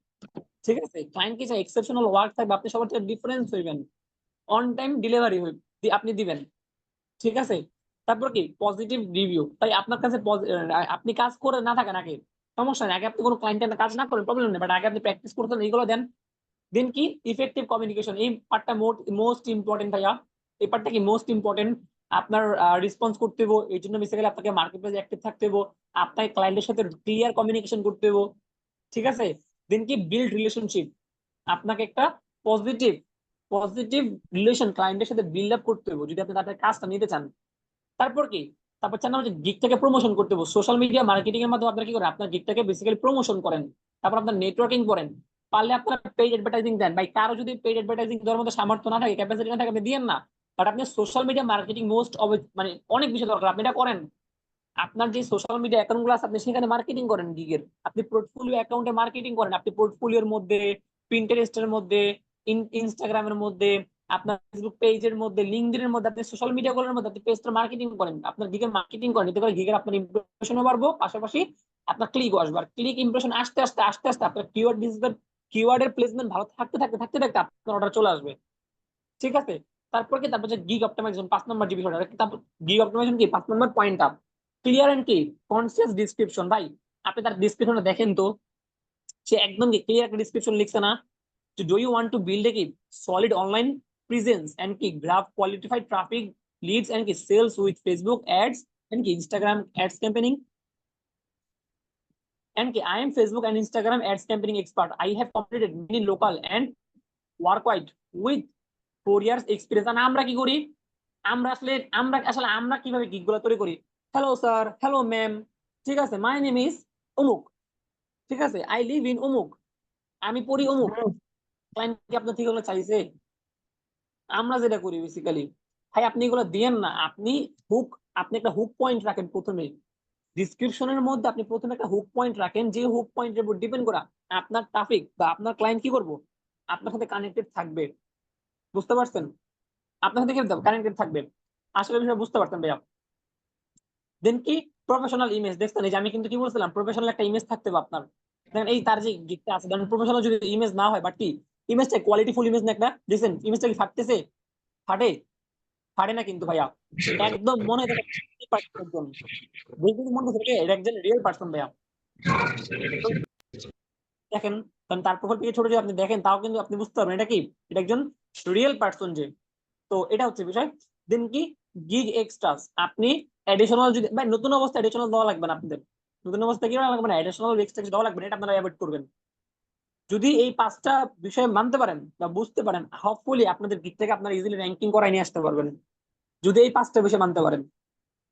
A: ঠিক আছে, ক্লায়েন্ট কি চায়? এক্সেপশনাল ওয়ার্ক থাকবে, আপনি সবার থেকে ডিফারেন্স হইবেন, অন টাইম ডেলিভারি আপনি দিবেন। ঠিক আছে, তারপর কি পজিটিভ রিভিউ। তাই আপনার কাছে আপনি কাজ করে না থাকেন আগে, সমস্যা নেই, আগে আপনি কোনো ক্লায়েন্টের কাজ না করেন, প্রবলেম নেই, বাট আগে আপনি প্র্যাকটিস করতেন, এইগুলো দেন। দেন কি ইফেক্টিভ কমিউনিকেশন, এই পার্টটা মোস্ট ইম্পর্টেন্ট ভাইয়া। এই পার্টটা কি মোস্ট ইম্পর্টেন্ট। আপনার রেসপন্স করতে হবে, এই জন্য বেসিক্যালি আপনাকে মার্কেট প্লেসে অ্যাক্টিভ থাকতে হবে, আপনাকে ক্লায়েন্টের সাথে ক্লিয়ার কমিউনিকেশন করতে হবে। ঠিক আছে, দেন কি বিল্ড রিলেশনশিপ, আপনাকে একটা পজিটিভ পজিটিভ রিলেশন ক্লায়েন্টের সাথে বিল্ড আপ করতে হবে যদি আপনি তাদের কাজটা নিতে চান। তারপর কি, তারপর চান হচ্ছে গিগটাকে প্রমোশন করতে হবে, সোশ্যাল মিডিয়া মার্কেটিং এর মাধ্যমে আপনারা কি করেন, আপনার গিগটাকে বেসিক্যালি প্রমোশন করেন। তারপর আপনার নেটওয়ার্কিং করেন, পারলে আপনার পেইড অ্যাডভার্টাইজিং দেন। ভাই কারো যদি পেইড অ্যাডভার্টাইজিং দেওয়ার মতো সামর্থ্য না থাকে, ক্যাপাসিটি না থাকে, আপনি দিয়েন না। বাট আপনি সোশ্যাল মিডিয়া মার্কেটিং মোস্ট মানে অনেক বেশি দরকার, আপনি এটা করেন। আপনার যে সোশ্যাল মিডিয়া অ্যাকাউন্ট গুলো আছে, আপনি সেখানে মার্কেটিং করেন গিগের, আপনি পোর্টফোলিও অ্যাকাউন্টে মার্কেটিং করেন, আপনি পোর্টফোলিওর মধ্যে, পিন্টারেস্টের মধ্যে, ইনস্টাগ্রামের মধ্যে, আপনার ফেসবুক পেজের মধ্যে, লিঙ্কডইনের মধ্যে, আপনি সোশ্যাল মিডিয়া গুলোর মধ্যে আপনি পেজটা মার্কেটিং করেন, আপনার গিগের মার্কেটিং করেন। এতে করে গিগের আপনার ইমপ্রেশনও বাড়বো, পাশাপাশি আপনার ক্লিকও আসবে। আর ক্লিক ইমপ্রেশন আস্তে আস্তে আস্তে আস্তে আপনার কিওয়ার্ডের প্লেসমেন্ট ভালো থাকতে থাকতে থাকতে থাকতে আপনার অর্ডার চলে আসবে। ঠিক আছে, তারপর কি, তারপর যে গিগ অপটিমাইজেশন 5 নম্বর যে বিষয়টা, তারপর গিগ অপটিমাইজেশন কি 5 নম্বর পয়েন্ট আপ, ক্লিয়ার এন্ড কি কনসিয়াস ডিসক্রিপশন। ভাই আপনি তার ডিসক্রিপশনটা দেখেন তো, সে একদম কি ক্লিয়ার একটা ডিসক্রিপশন লিখছে না? So do you want to build a solid online presence and grab qualified traffic leads and sales with Facebook ads and Instagram ads campaigning? And I am Facebook and Instagram ads campaigning expert. I have completed many local and worldwide with 4 years experience. And আমরা কি করি, আমরা কিভাবে গিগগুলো তৈরি করি? Hello sir, hello ma'am, ঠিক আছে, my name is অমুক, ঠিক আছে, আই লিভ ইন অমুক, আমি পড়ি অমুক। ক্লায়েন্ট কি আপনার থেকে এগুলো চাইছে? আমরা যেটা করি বেসিক্যালি, ভাই আপনি এগুলো দিয়েন না, আপনি একটা হুক পয়েন্ট রাখেন প্রথমে ডিসক্রিপশনের মধ্যে, আপনি প্রথমে একটা হুক পয়েন্ট রাখেন, যে হুক পয়েন্টের উপর ডিপেন্ড করা আপনার ট্রাফিক বা আপনার ক্লায়েন্ট কি করবো, আপনার সাথে কানেক্টেড থাকবে। বুঝতে পারছেন? আপনার সাথে কানেক্টেড থাকবে। আসলে বিষয় বুঝতে পারতেন ভাইয়া। দেন কি প্রফেশনাল ইমেজ দেখছেন, এই যে আমি কিন্তু কি বলছিলাম, প্রফেশনাল একটা ইমেজ থাকতে হবে আপনার। দেখেন এই তার যে গিকটা আছে, ধরেন প্রফেশনাল যদি ইমেজ না হয়, বাট কি ইমেজটা কোয়ালিটিফুল ইমেজ না একটা, দেখছেন ইমেজটা কি ফাটতেছে? ফাটে? ফাটে না কিন্তু ভাইয়া, একদম মনে হয় একজন বুঝতে মনে হচ্ছে এটা একজন রিয়েল পার্সন ভাইয়া। তো দেখেন, কারণ তার প্রোফাইল থেকে ছোট যদি আপনি দেখেন, তাও কিন্তু আপনি বুঝতে পারবেন এটা কি, এটা একজন রিয়েল পার্সন যে। তো এটা হচ্ছে বিষয়। দেন কি গিগ এক্সট্রাস, আপনি অ্যাডিশনাল যদি ভাই নতুন অবস্থা অ্যাডিশনাল দেওয়া লাগবে না আপনাদের, নতুন অবস্থা কি লাগবে না, অ্যাডিশনাল এক্সট্রা দেওয়া লাগবে না, এটা আপনারা অ্যাভয়েড করবেন। যদি এই 5টা বিষয় মানতে পারেন বা বুঝতে পারেন, হোপফুলি আপনাদের গিগ থেকে আপনারা ইজিলি র্যাঙ্কিং করাই নিয়ে আসতে পারবেন, যদি এই 5টা বিষয় মানতে পারেন।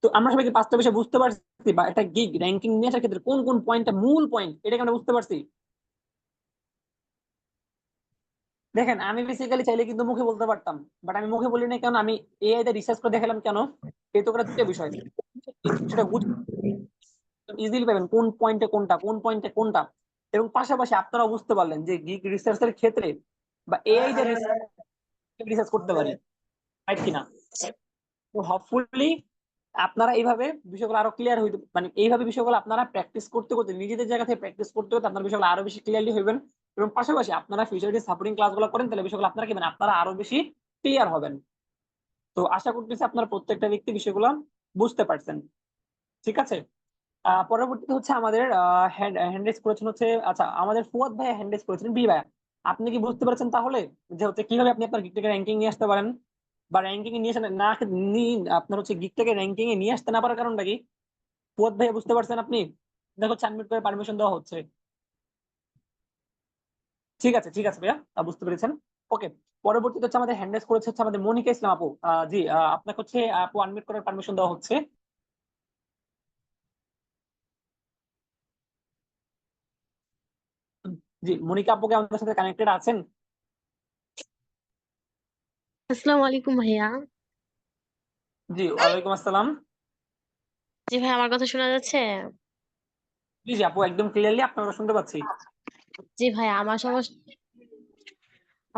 A: তো আমরা সবাইকে 5টা বিষয় বুঝতে পারছি, বা একটা গিগ র্যাঙ্কিং নিয়ে আসার ক্ষেত্রে কোন কোন পয়েন্টটা মূল পয়েন্ট, এটাকে আমরা বুঝতে পারছি। দেখেন আমি বেসিক্যালি চাইলে কিন্তু মুখে বলতে পারতাম, বাট আমি মুখে বলি না কেন, আমি এআই তে রিসার্চ করে দেখালাম কেন, এই তো দুটো বিষয়, সেটা ইজিলি পাবেন কোন পয়েন্টে কোনটা, কোন পয়েন্টে কোনটা। এবং পাশাপাশি আপনারা বুঝতে পারলেন যে গিগ রিসার্চের ক্ষেত্রে বা এআই তে রিসার্চ করতে পারি, রাইট কিনা? তো হোপফুলি আপনারা এইভাবে বিষয়গুলো আরো ক্লিয়ার হইতে, মানে এইভাবে বিষয়গুলো আপনারা প্র্যাকটিস করতে করতে, নিজেদের জায়গা থেকে প্র্যাকটিস করতে করতে আপনার বিষয়গুলো আরো বেশি ক্লিয়ারলি হইবেন। এবং পাশাপাশি আপনারা ফিউচারে সাপোর্টিং ক্লাসগুলো করেন, তাহলে বিষয়গুলো আপনারা কি মানে আপনারা আরো বেশি ক্লিয়ার হবেন। তো আশা করতেছি আপনারা প্রত্যেকটা ব্যক্তি বিষয়গুলো বুঝতে পারছেন, ঠিক আছে। পরবর্তীতে হচ্ছে আমাদের হ্যান্ড রেজ করেছেন হচ্ছে, আচ্ছা আমাদের ফুয়াদ ভাই হ্যান্ড রেজ করেছেন, বি ভাই আপনি কি বুঝতে পারছেন তাহলে যে হচ্ছে কিভাবে আপনি আপনার গিকটাকে র্যাঙ্কিং নিয়ে আসতে পারেন, বা র্যাঙ্কিং এ নিয়ে আসেন না, আপনার হচ্ছে গিকটাকে র্যাঙ্কিং এ নিয়ে আসতে না পারার কারণটা কি? ফুয়াদ ভাই বুঝতে পারছেন আপনি? দেখো সাবমিট করে পারমিশন দেওয়া হচ্ছে। ঠিক আছে ঠিক আছে ভাইয়া, বুঝতে পেরেছেন। ওকে, পরবর্তীতে হচ্ছে আমাদের হ্যান্ড রেজ করেছে হচ্ছে আমাদের মনিকা ইসলাম আপু। জি, আপনাকে হচ্ছে আপু আনমিউট করার পারমিশন দেওয়া হচ্ছে। জি, মনিকা আপু কি আমাদের সাথে কানেক্টেড আছেন?
C: আসসালামু আলাইকুম ভাইয়া।
A: জি, ওয়ালাইকুম আসসালাম।
C: জি ভাই, আমার কথা শোনা যাচ্ছে?
A: জি জি আপু, একদম ক্লিয়ারলি আপনারা শুনতে পাচ্ছি।
C: জি ভাই,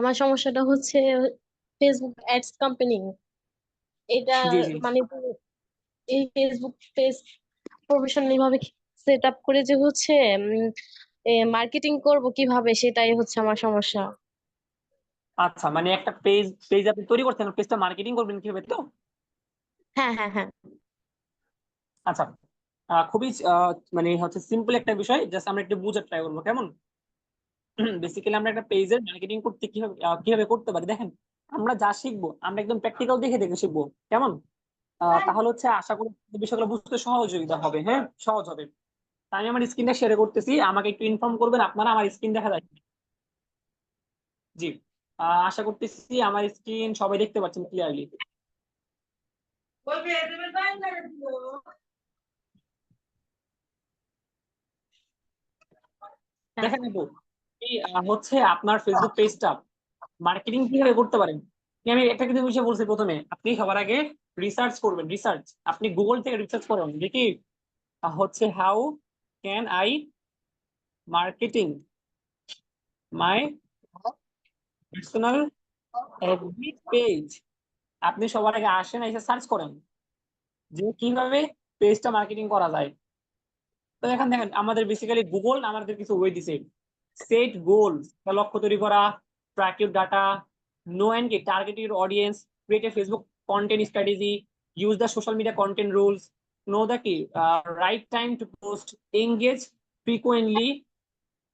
C: আমার সমস্যাটা হচ্ছে ফেসবুক অ্যাডস কোম্পানি। এটা
A: জি জি
C: মানে এই ফেসবুক পেজ প্রফেশনালি ভাবে সেট আপ করে যে হচ্ছে মার্কেটিং করব কিভাবে, সেটাই হচ্ছে আমার সমস্যা।
A: আচ্ছা, মানে একটা পেজ পেজ আপনি তৈরি করছেন, পেজটা মার্কেটিং করবেন কিভাবে, তো
C: হ্যাঁ হ্যাঁ হ্যাঁ।
A: আচ্ছা, খুবই মানে হচ্ছে সিম্পল একটা বিষয়, জাস্ট আমরা একটু বুঝার ট্রাই করবো কেমন। বেসিক্যালি আমরা একটা পেজের মার্কেটিং করতে কিভাবে কিভাবে করতে পারি, দেখেন আমরা যা শিখবো আমরা একদম প্র্যাকটিক্যাল দেখে দেখে শিখবো কেমন। তাহলে হচ্ছে আশা করি বিষয়গুলো বুঝতে সহযোগিতা হবে, হ্যাঁ সহজ হবে। তাই আমি আমার স্ক্রিনটা শেয়ার করতেছি, আমাকে একটু ইনফর্ম করবেন আপনারা, আমার স্ক্রিন দেখা যায়? জি, আশা করতেছি আমার স্ক্রিন সবাই দেখতে পাচ্ছেন ক্লিয়ারলি।
C: হ্যাঁ
A: দেখেন আপু, এই হচ্ছে আপনার ফেসবুক পেজটা মার্কেটিং কিভাবে করতে পারেন। আমি একটা কিন্তু বিষয় বলছি, প্রথমে আপনি সবার আগে রিসার্চ করবেন, রিসার্চ আপনি গুগল থেকে রিসার্চ করুন দেখি হচ্ছে how can I marketing my personal FB page. আপনি সবার আগে আসেন, এসে সার্চ করেন যে কিভাবে পেজটা মার্কেটিং করা যায়। তো এখন দেখেন আমাদের বেসিক্যালি গুগল আমাদের কিছু ওয়ে দিছে, সেট গোলস, লক্ষ্য তৈরি করা, track your data, know and target your audience, create a Facebook content strategy, use the social media content rules, know the right time to post, engage frequently,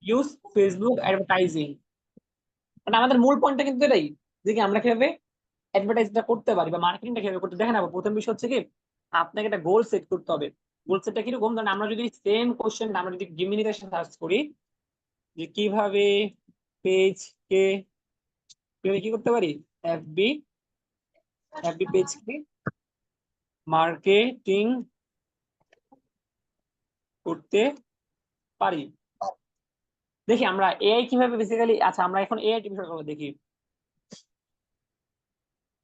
A: use Facebook advertising. মানে আমাদের মূল পয়েন্টটা কিন্তু এটাই, যে কি আমরা কিভাবে অ্যাডভার্টাইজটা করতে পারি বা মার্কেটিংটা কিভাবে করতে। দেখেন আপু, প্রথম বিষয় হচ্ছে কি আপনাকে একটা গোল সেট করতে হবে। গোল সেটটা কিরকম, ধরেন আমরা যদি সেম কোশ্চেন আমরা যদি জিমিনিতে সার্চ করি যে কিভাবে পেজ কে কিভাবে কি করতে পারি, এফবি এফবি পেজ কে মার্কেটিং করতে পারি। দেখি আমরা এআই কিভাবে বেসিক্যালি, আচ্ছা আমরা এখন এআই বিষয়গুলো দেখি।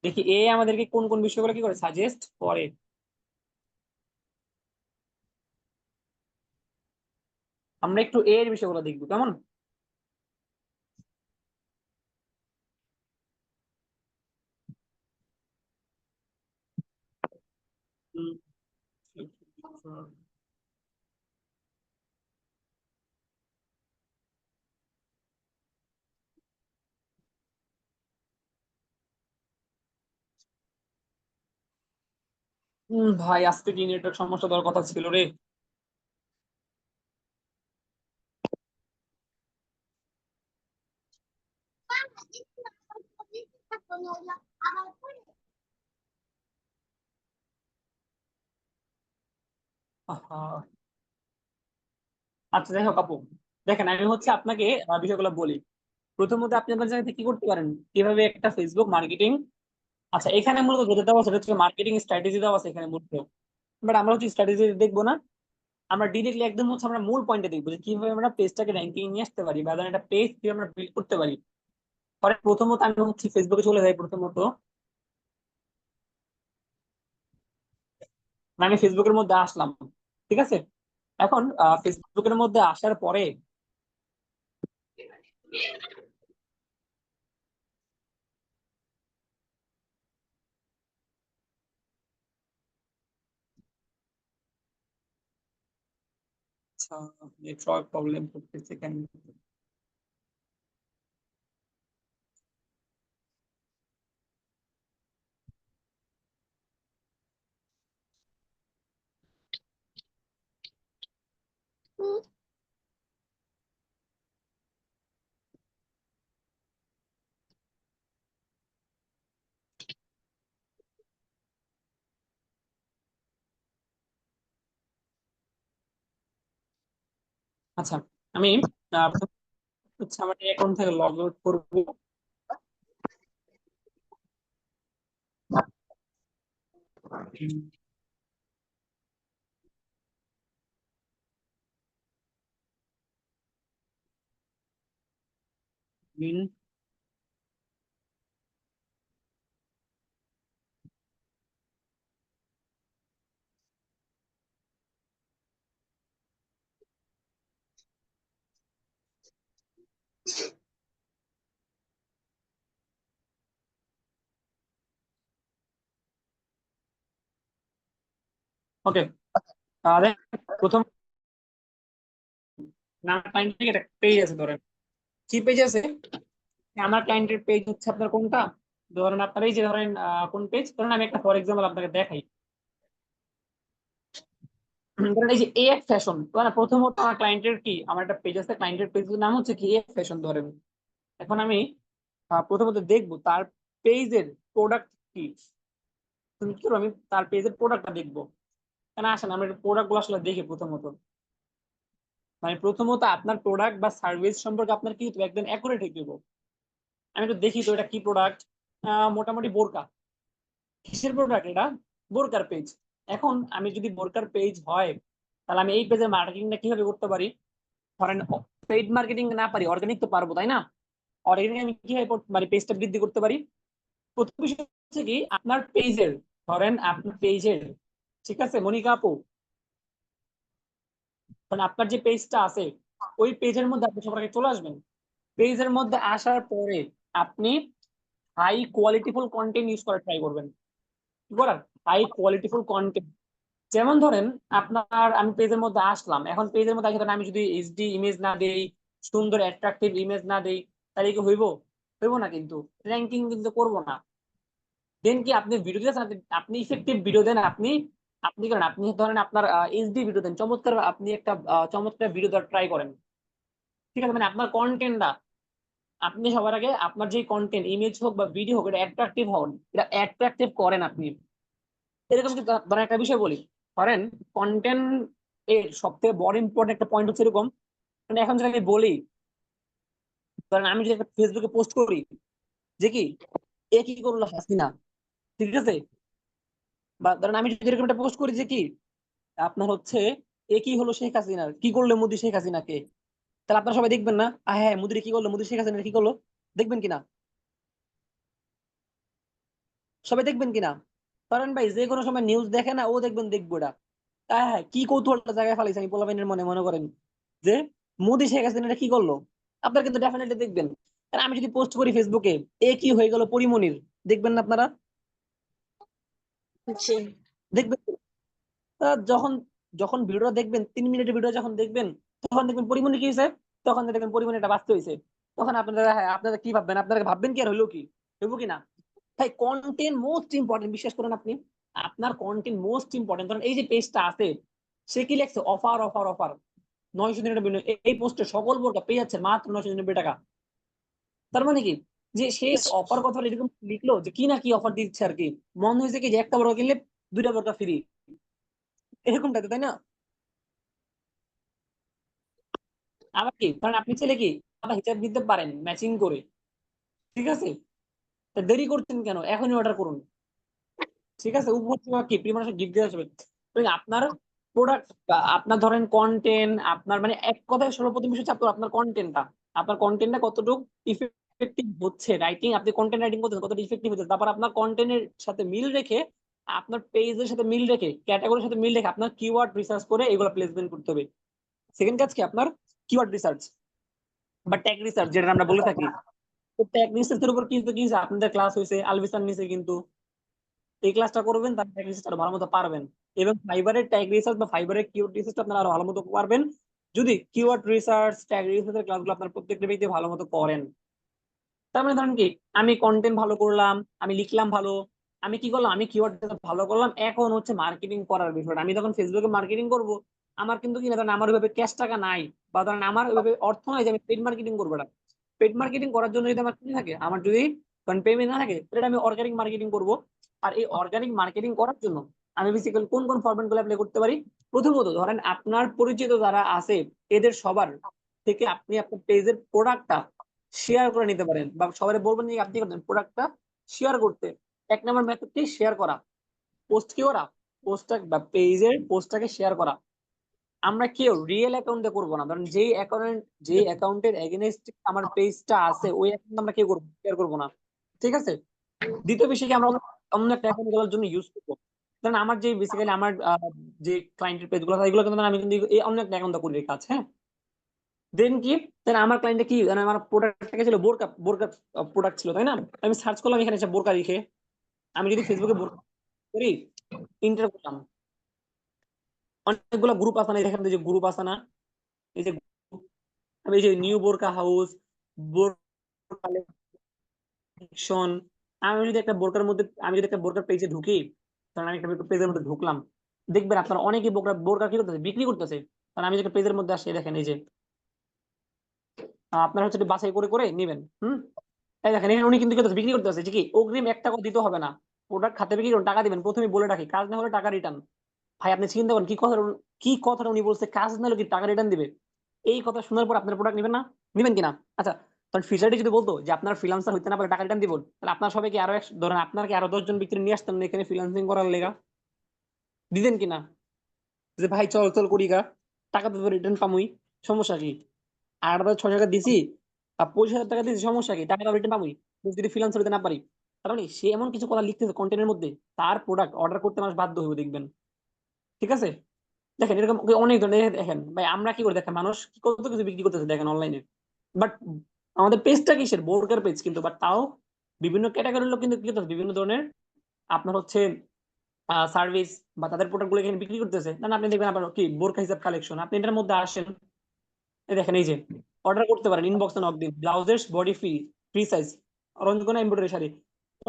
A: দেখি এআই আমাদেরকে কোন কোন বিষয়গুলো কি করে সাজেস্ট করে। আমরা একটু এর বিষয়গুলো দেখবো কেমন। হুম, ভাই আজকে কি নেটওয়ার্ক সমস্যা দেওয়ার কথা ছিল রে। আহা, আচ্ছা যাই হোক আপু, দেখেন আমি হচ্ছে আপনাকে বিষয়গুলো বলি। প্রথমত আপনি আপনার জায়গাতে কি করতে পারেন, কিভাবে একটা ফেসবুক মার্কেটিং, আচ্ছা এখানে মূলত যেটা দেওয়া আছে সেটা হচ্ছে মার্কেটিং স্ট্র্যাটেজি দেওয়া আছে এখানে মূলত। বাট আমরা হচ্ছে স্ট্র্যাটেজি দেখবো না, আমরা ডিরেক্টলি একদম হচ্ছে আমরা মূল পয়েন্টে দেখবো যে কিভাবে আমরা পেজটাকে র্যাঙ্কিং নিয়ে আসতে পারি, বা ধরেন একটা পেজ কিভাবে আমরা বিল্ড করতে পারি। পরে প্রথমত আমি হচ্ছে ফেসবুকে চলে যাই। প্রথমত আমি ফেসবুকের মধ্যে আসলাম, ঠিক আছে। এখন ফেসবুকের মধ্যে আসার পরে আচ্ছা নেটওয়ার্ক প্রবলেম করতেছে কেন। আচ্ছা আমি প্রথমে হচ্ছে আমার অ্যাকাউন্ট থেকে লগ আউট করবো। ওকে, তাহলে প্রথম নাম ক্লায়েন্ট থেকে একটা পেজ আছে ধরেন, কি পেজ আছে, আমার ক্লায়েন্টের পেজ হচ্ছে আপনার কোনটা, ধরেন আপনার এই যে ধরেন কোন পেজ, ধরেন আমি একটা ফর এক্সাম্পল আপনাকে দেখাই। ধরেন এই যে এফ ফ্যাশন, ধরেন প্রথমত আমার ক্লায়েন্টের কি, আমার একটা পেজ আছে, ক্লায়েন্টের পেজের নাম হচ্ছে কি এফ ফ্যাশন ধরেন। এখন আমি প্রথমত দেখবো তার পেজের প্রোডাক্ট কি, তুমি কি করবো, আমি তার পেজের প্রোডাক্টটা দেখবো। কেন আসেন আমরা প্রোডাক্ট গুলো আসলে দেখি প্রথমত। মানে প্রথমত আপনার প্রোডাক্ট বা সার্ভিস সম্পর্কে আপনার কি হতে হবে, একদম অ্যাকুরেট হইতে হবে। আমি তো দেখি তো এটা কি প্রোডাক্ট, মোটামুটি বোরকা, কিসের প্রোডাক্ট এটা, বোরকার পেজ। এখন আমি যদি বোরকার পেজ হয়, তাহলে আমি এই পেজের মার্কেটিংটা কিভাবে করতে পারি। ধরেন পেইড মার্কেটিং না পারি, অর্গানিক তো পারবো তাই না। অর্গানিক আমি কিভাবে মানে পেজটা বৃদ্ধি করতে পারি। প্রথম বিষয় হচ্ছে কি আপনার পেজের, ধরেন আপনার পেজের, ঠিক আছে মনিকা আপু, কারণ আপনার যে পেজটা আছে ওই পেজের মধ্যে আপনি সবার আগে চলে আসবেন। পেজের মধ্যে আসার পরে আপনি হাই কোয়ালিটিফুল কন্টেন্ট ইউজ করার ট্রাই করবেন। কি করার, হাই কোয়ালিটিফুল কন্টেন্ট। যেমন ধরেন আপনার, আমি পেজের মধ্যে আসলাম, এখন পেজের মধ্যে আসলে আমি যদি এইচডি ইমেজ না দেই, সুন্দর অ্যাট্রাকটিভ ইমেজ না দেই, তাহলে কি হইব, হইব না, কিন্তু র্যাঙ্কিং কিন্তু করবো না। দেন কি আপনি ভিডিও দিয়েছেন, আপনি ইফেক্টিভ ভিডিও দেন, আপনি আপনি করেন, আপনি ধরেন আপনার এইচডি ভিডিও দেন, চমৎকার আপনি একটা চমৎকার ভিডিও দেওয়ার ট্রাই করেন, ঠিক আছে, মানে আপনার কন্টেন্টটা আপনি সবার আগে আপনার যে কন্টেন্ট ইমেজ হোক বা ভিডিও হোক এটা অ্যাট্রাকটিভ হন, এটা অ্যাট্রাকটিভ করেন আপনি। এরকম কিন্তু ধরেন একটা বিষয় বলি, ধরেন কন্টেন্ট এর সবথেকে বড় ইম্পর্টেন্ট একটা পয়েন্ট হচ্ছে এরকম, মানে এখন যদি আমি বলি, ধরেন আমি যদি একটা ফেসবুকে পোস্ট করি যে কি এ কি করলো হাসিনা, ঠিক আছে, বা ধরেন আমি যদি এরকম একটা পোস্ট করি যে কি আপনার হচ্ছে এ কি হলো শেখ হাসিনার, কি করলো মোদি শেখ হাসিনাকে, তাহলে আপনারা সবাই দেখবেন না হ্যাঁ মোদি কি করলো, মোদি শেখ হাসিনা কি করলো, দেখবেন কিনা? সবাই দেখবেন কিনা? কারণ ভাই যে কোনো সময় নিউজ দেখে না ও দেখবেন, দেখবো এটা হ্যাঁ কি কৌতূহলটা জায়গায় ফেলাইছে আমি পোলাপাইনের মনে মনে করেন যে মোদি শেখ হাসিনা এটা কি করলো, আপনারা কিন্তু ডেফিনেটলি দেখবেন। আর আমি যদি পোস্ট করি ফেসবুকে এ কি হয়ে গেল পরিমনির, দেখবেন না আপনারা?
C: জি।
A: দেখবেন তো? যখন যখন ভিডিওটা দেখবেন 3 মিনিটের ভিডিও যখন দেখবেন তখন দেখবেন পরিমনি কি হয়েছে, তখন দেখবেন পরিমনি এটা বাঁচতে হয়েছে, তখন আপনারা হ্যাঁ আপনারা কি ভাববেন, আপনারা ভাববেন কি আর হইলো কি, হইব কি না? তাই কন্টেন্ট মোস্ট ইম্পর্টেন্ট, বিশ্বাস করেন আপনি, আপনার কন্টেন্ট মোস্ট ইম্পর্টেন্ট। ধরেন এই যে পেজটা আছে, সে কি লিখছে অফার অফার অফার 999, এই পোস্টে সকল বোরকা পেয়ে যাচ্ছে মাত্র 999 টাকা। তার মানে কি যে সে অফার কথা এরকম লিখলো যে কি না কি অফার দিচ্ছে আর কি, মনে হয়েছে কি যে একটা বোরকা কিনলে 2টা বোরকা ফ্রি, এরকমটা তাই না? আবার কি কারণ আপনি ছেলে কি আপনার হিসাব দিতে পারেন ম্যাচিং করে, ঠিক আছে, তা দেরি করছেন কেন, এখনই অর্ডার করুন, ঠিক আছে, উপহার কি প্রিয় মানুষের গিফট দিয়ে আসবে। তো আপনার প্রোডাক্ট, আপনার ধরেন কন্টেন্ট, আপনার মানে এক কথায় সর্বপ্রথম বিষয় হচ্ছে আপনার কন্টেন্টটা, আপনার কন্টেন্টটা কতটুকু ইফেক্টিভ হচ্ছে, রাইটিং আপনি কন্টেন্ট রাইটিং করতেছেন কতটা ইফেক্টিভ হচ্ছে, তারপর আপনার কন্টেন্টের সাথে মিল রেখে, আপনার পেজের সাথে মিল রেখে, ক্যাটাগরির সাথে মিল রেখে আপনার কিওয়ার্ড রিসার্চ করে এগুলো প্লেসমেন্ট করতে হবে। সেকেন্ড কাজ কি আপনার কিওয়ার্ড রিসার্চ বা ট্যাগ রিসার্চ যেটা আমরা বলে থাকি। তো ট্যাগ রিসার্চের উপর কিন্তু কি আপনাদের ক্লাস হয়েছে আলবিসান নিচে কিন্তু, এই ক্লাসটা করবেন তার ট্যাগ রিসার্চ আরো ভালো মতো পারবেন, এবং ফাইবারের ট্যাগ রিসার্চ বা ফাইবারের কিওয়ার্ড রিসার্চ আপনারা আরো ভালো মতো পারবেন যদি কিওয়ার্ড রিসার্চ ট্যাগ রিসার্চের ক্লাসগুলো আপনার প্রত্যেকটা ব্যক্তি ভালো মতো করেন। তার মানে ধরেন কি আমি কন্টেন্ট ভালো করলাম, আমি লিখলাম ভালো, আমি কি করলাম, আমি কিওয়ার্ড ভালো করলাম, এখন হচ্ছে মার্কেটিং করার বিষয়টা। আমি যখন ফেসবুকে মার্কেটিং করব, আমার কিন্তু কি না ধরেন আমার ওইভাবে ক্যাশ টাকা নাই, বা ধরেন আমার ওইভাবে অর্থ নাই যে আমি পেড মার্কেটিং করবো। এটা পেড মার্কেটিং করার জন্য যদি আমার কি থাকে, আমার যদি পেমেন্ট না থাকে তাহলে আমি অর্গানিক মার্কেটিং করব। আর এই অর্গানিক মার্কেটিং করার জন্য আমি বেসিক্যালি কোন কোন ফরম্যাট গুলো অ্যাপ্লাই করতে পারি? প্রথমত ধরেন আপনার পরিচিত যারা আছে এদের সবার থেকে আপনি আপনার পেজের প্রোডাক্টটা শেয়ার করে নিতে পারেন, বা সবাই বলবেন যে আপনি করতেন প্রোডাক্টটা শেয়ার করতে। এক নম্বর মেথড কি শেয়ার করা, পোস্ট কি করা, পোস্টটা বা পেজের পোস্টটাকে শেয়ার করা। আমরা কেউ রিয়েল অ্যাকাউন্টে করবো না, ধরেন যে অ্যাকাউন্টের এগেনস্ট আমার পেজটা আছে ওই অ্যাকাউন্ট আমরা কেউ করবো শেয়ার করবো না, ঠিক আছে। দ্বিতীয় বিষয় কি আমরা অন্য একটা অ্যাকাউন্ট গুলোর জন্য ইউজ করবো, ধরেন আমার যে বেসিক্যালি আমার যে ক্লায়েন্টের পেজ গুলো এগুলো কিন্তু আমি কিন্তু এই অন্য একটা অ্যাকাউন্ট করি কাজ, হ্যাঁ। দেন কি দেন আমার ক্লায়েন্টে কি মানে আমার প্রোডাক্টটা ছিল বোরকা, বোরকা প্রোডাক্ট ছিল তাই না, আমি সার্চ করলাম এখানে এসে বোরকা লিখে, আমি যদি ফেসবুকে বোরকা করি ইন্টার করলাম, অনেকগুলো গ্রুপ আছে না, এখানে যে গ্রুপ আছে না, এই যে আমি এই যে নিউ বোরকা হাউস, বোরকা কালেকশন, আমি যদি একটা বোরকার মধ্যে আমি যদি একটা বোরকার পেজে ঢুকি, কারণ আমি একটা পেজের মধ্যে ঢুকলাম, দেখবেন আপনারা অনেকেই বোরকা বোরকা কি করতেছে বিক্রি করতেছে। কারণ আমি যেটা পেজের মধ্যে আসি দেখেন এই যে আপনারা হচ্ছে একটু বাছাই করে করে নেবেন, এই দেখেন এখানে উনি কিন্তু কি করতেছে, বিক্রি করতেছে যে কি অগ্রিম 1 টাকা দিতে হবে না, প্রোডাক্ট খাতে বিক্রি করুন টাকা দিবেন, প্রথমে বলে রাখি কাজ না হলে টাকা রিটার্ন। ভাই আপনি চিন্তা করেন কি কথাটা উনি বলছে, কাজ না হলে কি টাকা রিটার্ন দিবে, এই কথা শোনার পর আপনার প্রোডাক্ট নেবেন না, নিবেন কিনা? আচ্ছা, তখন ফিচারটি যদি বলতো যে আপনার ফ্রিল্যান্সার হইতে না পারে টাকা রিটার্ন দিব, তাহলে আপনার সবাইকে আরো ধরেন আপনার কি আরো 10 জন ব্যক্তি নিয়ে আসতেন না এখানে ফ্রিল্যান্সিং করার লেগা, দিতেন কিনা? যে ভাই চল চল করি গা, টাকা তো রিটার্ন পামুই, সমস্যা কি? 8,600 টাকা দিছি আর 25,000 টাকা দিছি, সমস্যা কি? টাকাটা রিটার্ন পাবই যদি ফ্রিল্যান্সার হইতে না পারি। তার মানে সে এমন কিছু কথা লিখতেছে কন্টেন্টের মধ্যে, তার প্রোডাক্ট অর্ডার করতে মানুষ বাধ্য হইবে দেখবেন, ঠিক আছে। দেখেন এরকম অনেক ধরনের, দেখেন ভাই আমরা কি করি, দেখেন মানুষ কত কিছু বিক্রি করতেছে দেখেন অনলাইনে, বাট আমাদের পেজটা কিসের বোরকার পেজ কিন্তু, বাট তাও বিভিন্ন ক্যাটাগরির লোক কিন্তু কি করতেছে বিভিন্ন ধরনের আপনার হচ্ছে সার্ভিস বা তাদের প্রোডাক্ট গুলো এখানে বিক্রি করতেছে না। আপনি দেখবেন আবার কি বোরকা হিসাব কালেকশন, আপনি এটার মধ্যে আসেন, এই দেখেন এই যে অর্ডার করতে পারেন, ইনবক্সে নক দিন, ব্লাউজের body free size, Ranjana embroidery sari.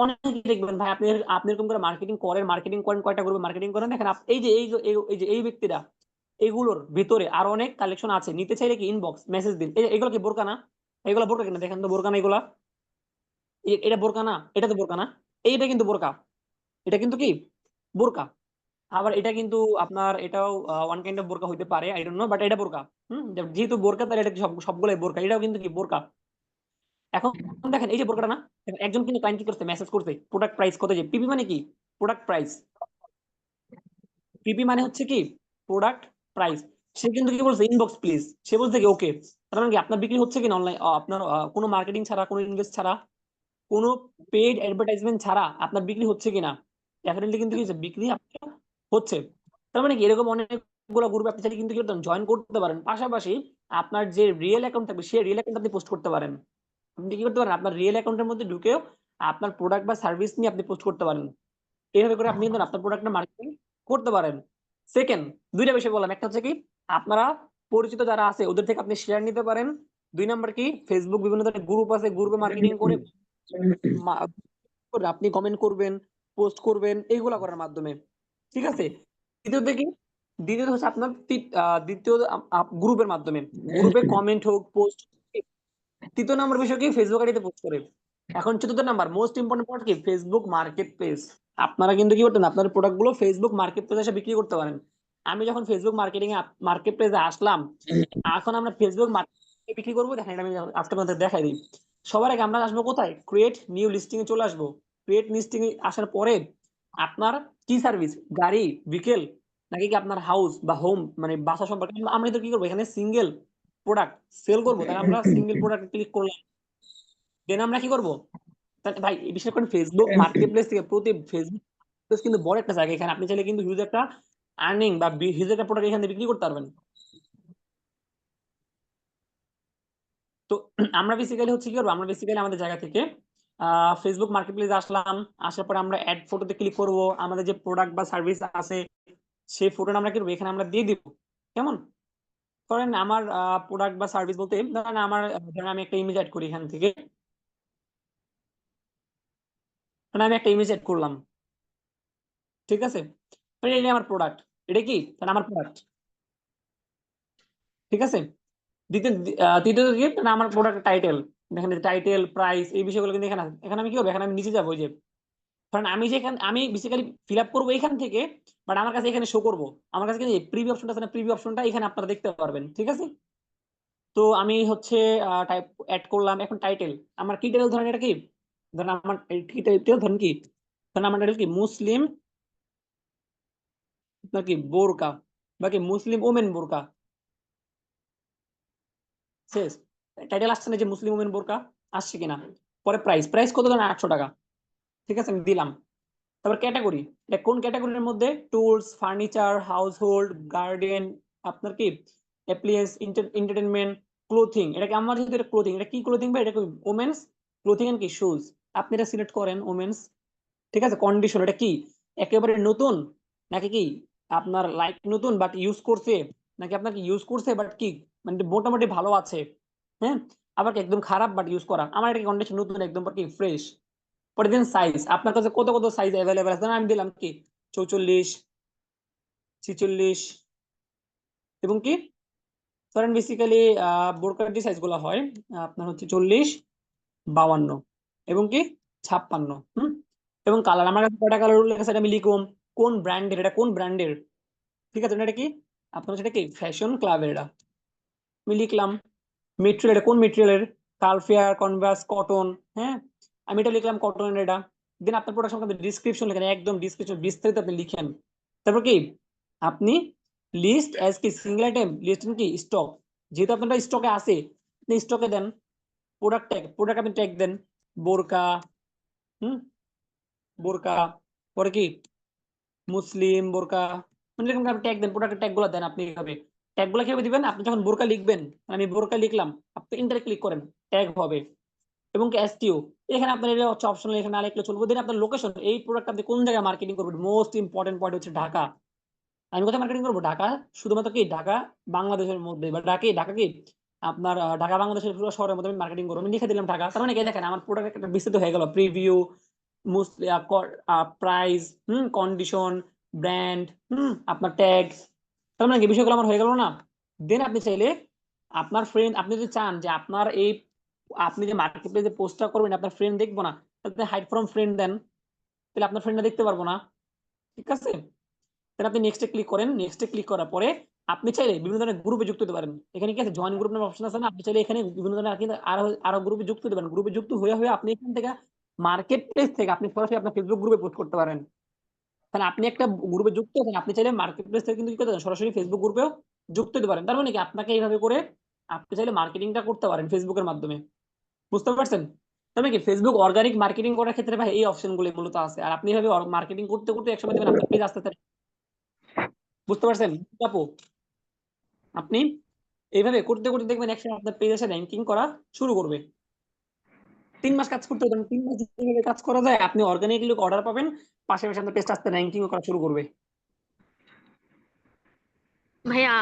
A: অনেকে দেখবেন ভাই আপনি আপনি এরকম করে মার্কেটিং করেন কয়টা গ্রুপে মার্কেটিং করেন, দেখেন এই যে এই ব্যক্তিরা এগুলোর ভিতরে আরো অনেক কালেকশন আছে, নিতে চাইলে কি ইনবক্স মেসেজ দিন, এগুলো কি বোরকা না? এগুলা বোরকা কিনা দেখেন তো, বোরকা না এগুলা? এটা বোরকা না, এটা তো বোরকা না, এইটা কিন্তু বোরকা, এটা কিন্তু কি বোরকা। আবার এটা কিন্তু আপনার এটাও ওয়ান কাইন্ড অফ বোরকা হইতে পারে, আই ডোন্ট নো, বাট এটা বোরকা। যেহেতু বোরকা তাহলে এটা কি সবগুলাই বোরকা, এটাও কিন্তু কি বোরকা। এখন দেখেন এই যে বোরকাটা না, দেখেন একজন কিন্তু ক্লায়েন্ট কি করছে, মেসেজ করছে প্রোডাক্ট প্রাইস কত, যে পিপি মানে কি প্রোডাক্ট প্রাইস, পিপি মানে হচ্ছে কি প্রোডাক্ট প্রাইস। সে কিন্তু কি বলছে ইনবক্স প্লিজ, সে বলছে কি ওকে। তার মানে কি আপনার বিক্রি হচ্ছে কি অনলাইন, আপনার কোনো মার্কেটিং ছাড়া, কোনো ইনভেস্ট ছাড়া, কোনো পেইড অ্যাডভার্টাইজমেন্ট ছাড়া আপনার বিক্রি হচ্ছে কিনা, ডেফিনেটলি কিন্তু কি হচ্ছে, বিক্রি আপনার হচ্ছে। তার মানে কি এরকম অনেকগুলো গ্রুপ আপনি চাইলে কিন্তু জয়েন করতে পারেন, পাশাপাশি আপনার যে রিয়েল অ্যাকাউন্ট থাকবে সেই রিয়েল অ্যাকাউন্ট আপনি পোস্ট করতে পারেন। আপনি কি করতে পারেন, আপনার রিয়েল অ্যাকাউন্টের মধ্যে ঢুকেও আপনার প্রোডাক্ট বা সার্ভিস নিয়ে আপনি পোস্ট করতে পারেন। এইভাবে করে আপনি কিন্তু আপনার প্রোডাক্টের মার্কেটিং করতে পারেন। সেকেন্ড, দুইটা বিষয় বললাম, একটা হচ্ছে কি আপনারা পরিচিত যারা আছে ওদের থেকে আপনি শেয়ার নিতে পারেন। দুই নাম্বার কি ফেসবুক বিভিন্ন ধরনের গ্রুপ আছে, গ্রুপে মার্কেটিং করে আপনি কমেন্ট করবেন, পোস্ট করবেন, এইগুলা করার মাধ্যমে। ঠিক আছে। দ্বিতীয়ত কি, দ্বিতীয়ত হচ্ছে আপনার দ্বিতীয় গ্রুপের মাধ্যমে, গ্রুপে কমেন্ট হোক, পোস্ট। তৃতীয় নম্বর বিষয় কি ফেসবুক আইডিতে পোস্ট করে। এখন চতুর্থ নাম্বার মোস্ট ইম্পর্টেন্ট পয়েন্ট কি ফেসবুক মার্কেট প্লেস। আপনারা কিন্তু কি করতেন, আপনার প্রোডাক্ট গুলো ফেসবুক মার্কেট প্লেসে এসে বিক্রি করতে পারেন। আমি যখন ফেসবুক মার্কেটিং এ মার্কেট প্লেসে আসলাম, এখন আমরা ফেসবুক মার্কেটে বিক্রি করবো। দেখেন এটা আমি আজকে আপনাদের দেখাই দিই। সবার আগে আমরা আসবো কোথায়, ক্রিয়েট নিউ লিস্টিং এ চলে আসবো। ক্রিয়েট লিস্টিং এ আসার পরে আপনার কি সার্ভিস, গাড়ি, বিকেল, নাকি কি আপনার হাউস বা হোম মানে বাসা সম্পর্কে আমরা তো কি করবো, এখানে সিঙ্গেল প্রোডাক্ট সেল করবো। তাহলে আমরা সিঙ্গেল প্রোডাক্ট ক্লিক করলাম, দেন আমরা কি করবো, ভাই বিশেষ করে ফেসবুক মার্কেট প্লেস থেকে প্রতি ফেসবুক পেজ কিন্তু বড় একটা জায়গা, এখানে আপনি চাইলে কিন্তু হিউজ একটা আর্নিং বা হিউজ একটা প্রোডাক্ট এখানে বিক্রি করতে পারবেন। তো আমরা বেসিক্যালি হচ্ছে কি করবো, আমরা বেসিক্যালি আমাদের জায়গা থেকে ফেসবুক মার্কেট প্লেস আসলাম, আসার পরে আমরা অ্যাড ফটোতে ক্লিক করব, আমাদের যে প্রোডাক্ট বা সার্ভিস আছে সেই ফটোটা আমরা কি করবো, এখানে আমরা দিয়ে দিব। কেমন, ধরেন আমার প্রোডাক্ট বা সার্ভিস বলতে ধরেন আমার ধরেন আমি একটা ইমেজ অ্যাড করি এখান থেকে, মানে আমি একটা ইমেজ অ্যাড করলাম। ঠিক আছে, মানে এটা আমার প্রোডাক্ট, এটা কি তাহলে আমার প্রোডাক্ট। ঠিক আছে। দ্বিতীয়ত কি না, আমার প্রোডাক্ট টাইটেল, দেখেন টাইটেল প্রাইস এই বিষয়গুলো কিন্তু এখানে আছে। এখানে আমি কি করবো, এখানে আমি নিচে যাবো, ওই যে কারণ আমি যেখানে আমি বেসিক্যালি ফিল আপ করবো এখান থেকে, বাট আমার কাছে এখানে শো করবো, আমার কাছে কিন্তু প্রিভিউ অপশনটা আছে না, প্রিভিউ অপশনটা এখানে আপনারা দেখতে পারবেন। ঠিক আছে। তো আমি হচ্ছে টাইপ অ্যাড করলাম, এখন টাইটেল আমার কি টাইটেল ধরেন, এটা কি ধরেন আমার কি টাইটেল ধরেন কি, ধরেন আমার টাইটেল কি মুসলিম নাকি বোরকা, বাকি মুসলিম ওমেন বোরকা, শেষ। টাইটেল আসছে না যে মুসলিম ওমেন বোরকা, আসছে কিনা। পরে প্রাইস, প্রাইস কত ধরেন 800 টাকা। ঠিক আছে, আমি দিলাম। তারপর ক্যাটাগরি, এটা কোন ক্যাটাগরির মধ্যে, tools, furniture, house hold, garden, আপনার কি অ্যাপ্লিয়েন্স, এন্টারটেনমেন্ট, ক্লোথিং। এটা কি আমার যেহেতু এটা ক্লোথিং, এটা কি ক্লোথিং বা এটা কি ওমেন্স ক্লোথিং এন্ড কি শুজ, আপনি এটা সিলেক্ট করেন ওমেন্স। ঠিক আছে। কন্ডিশন, এটা কি একেবারে নতুন নাকি কি আপনার লাইক নতুন বাট ইউজ করছে, নাকি আপনার কি ইউজ করছে বাট কি মানে মোটামুটি ভালো আছে। হ্যাঁ, আবার কি একদম খারাপ বাট ইউজ করা, আমার এটা কন্ডিশন নতুন একদম কি ফ্রেশ। পরে দিন সাইজ, আপনার কাছে কত কত সাইজ অ্যাভেলেবেল আছে, আমি দিলাম কি 44, 46, এবং কি ধরেন বেসিক্যালি বোরকার যে সাইজ গুলো হয় আপনার হচ্ছে 40, 52, এবং কি 56। এবং কালার আমার কাছে কয়টা কালার উল্লেখ আছে, এটা আমি লিখুম কোন ব্র্যান্ডের, এটা কোন ব্র্যান্ডের। ঠিক আছে, এটা কি আপনার সেটা কি ফ্যাশন ক্লাবের, এটা আমি লিখলাম। মেটেরিয়াল, এটা কোন মেটেরিয়ালের, কালফেয়ার, কনভার্স, কটন। হ্যাঁ, আমি এটা লিখলাম কটনের এটা। দেন আপনার প্রোডাক্ট সম্বন্ধে ডিসক্রিপশন লিখেন, একদম ডিসক্রিপশন বিস্তারিত আপনি লিখেন। তারপর কি আপনি লিস্ট অ্যাজ কি সিঙ্গেল আইটেম, লিস্ট কি স্টক, যেহেতু আপনার স্টকে আছে আপনি স্টকে দেন। প্রোডাক্ট ট্যাগ, প্রোডাক্ট আপনি ট্যাগ দেন বোরকা, হুম বোরকা, পরে কি মুসলিম বোরকা, মানে এরকম ট্যাগ দেন, প্রোডাক্টের ট্যাগ গুলো দেন আপনি এইভাবে। ট্যাগ গুলো কিভাবে দিবেন, আপনি যখন বোরকা লিখবেন, আমি বোরকা লিখলাম, আপনি ইন্টারে ক্লিক করেন, ট্যাগ হবে। এবং কি এসটিও, এখানে আপনার এটা হচ্ছে অপশনাল, এখানে আরেকটা চলবে। দেন আপনার লোকেশন, এই প্রোডাক্ট আপনি কোন জায়গায় মার্কেটিং করবেন, মোস্ট ইম্পর্টেন্ট পয়েন্ট হচ্ছে ঢাকা। আমি কোথায় মার্কেটিং করবো, ঢাকা, শুধুমাত্র কি ঢাকা বাংলাদেশের মধ্যে, বা ঢাকা কি আপনার ঢাকা বাংলাদেশের পুরো শহরের মধ্যে আমি মার্কেটিং করবো। আমি লিখে দিলাম ঢাকা। তার মানে কি দেখেন আমার প্রোডাক্ট একটা বিস্তৃত হয়ে গেল, প্রিভিউ, প্রাইস, কন্ডিশন, ব্র্যান্ড, আপনার ট্যাগ। তার মানে কি বিষয়গুলো আমার হয়ে গেল না। দেন আপনি চাইলে আপনার ফ্রেন্ড, আপনি যদি চান যে আপনার এই আপনি যে মার্কেট প্লেসে পোস্টটা করবেন আপনার ফ্রেন্ড দেখবো না, তাহলে হাইড ফ্রম ফ্রেন্ড দেন, তাহলে আপনার ফ্রেন্ডরা দেখতে পারবো না। ঠিক আছে, তাহলে আপনি নেক্সটে ক্লিক করেন। নেক্সটে ক্লিক করার পরে আপনি চাইলে বিভিন্ন ধরনের গ্রুপে যুক্ত হতে পারেন। এখানে কি আছে, জয়েন গ্রুপ নামে অপশন আছে না, আপনি চাইলে এখানে বিভিন্ন ধরনের কিন্তু আরো আরো গ্রুপে যুক্ত হতে পারেন। গ্রুপে যুক্ত হয়ে হয়ে আপনি এখান থেকে মার্কেট প্লেস থেকে আপনি সরাসরি আপনার ফেসবুক গ্রুপে পোস্ট করতে পারেন। তাহলে আপনি একটা গ্রুপে যুক্ত আছেন, আপনি চাইলে মার্কেট প্লেস থেকে কিন্তু কি করতে পারেন, সরাসরি ফেসবুক গ্রুপেও যুক্ত হতে পারেন। তার মানে কি আপনাকে এইভাবে করে আপনি চাইলে মার্কেটিংটা করতে পারেন ফেসবুকের মাধ্যমে। বুঝতে পারছেন? তবে কি ফেসবুক অর্গানিক মার্কেটিং করার ক্ষেত্রে ভাই এই অপশন গুলো মূলত আছে। আর আপনি এভাবে মার্কেটিং করতে করতে একসময় দেখবেন আপনার পেজ আস্তে আস্তে, বুঝতে পারছেন আপু? আপনি এইভাবে করতে করতে দেখবেন একসময় আপনার পেজ এসে র্যাঙ্কিং করা শুরু করবে। 3 মাস কাজ করতে হবে, 3 মাস যেভাবে কাজ করা যায় আপনি অর্গানিকলি অর্ডার পাবেন, পাশাপাশি আপনার পেজটা আস্তে র্যাঙ্কিং করা শুরু করবে।
C: ভাইয়া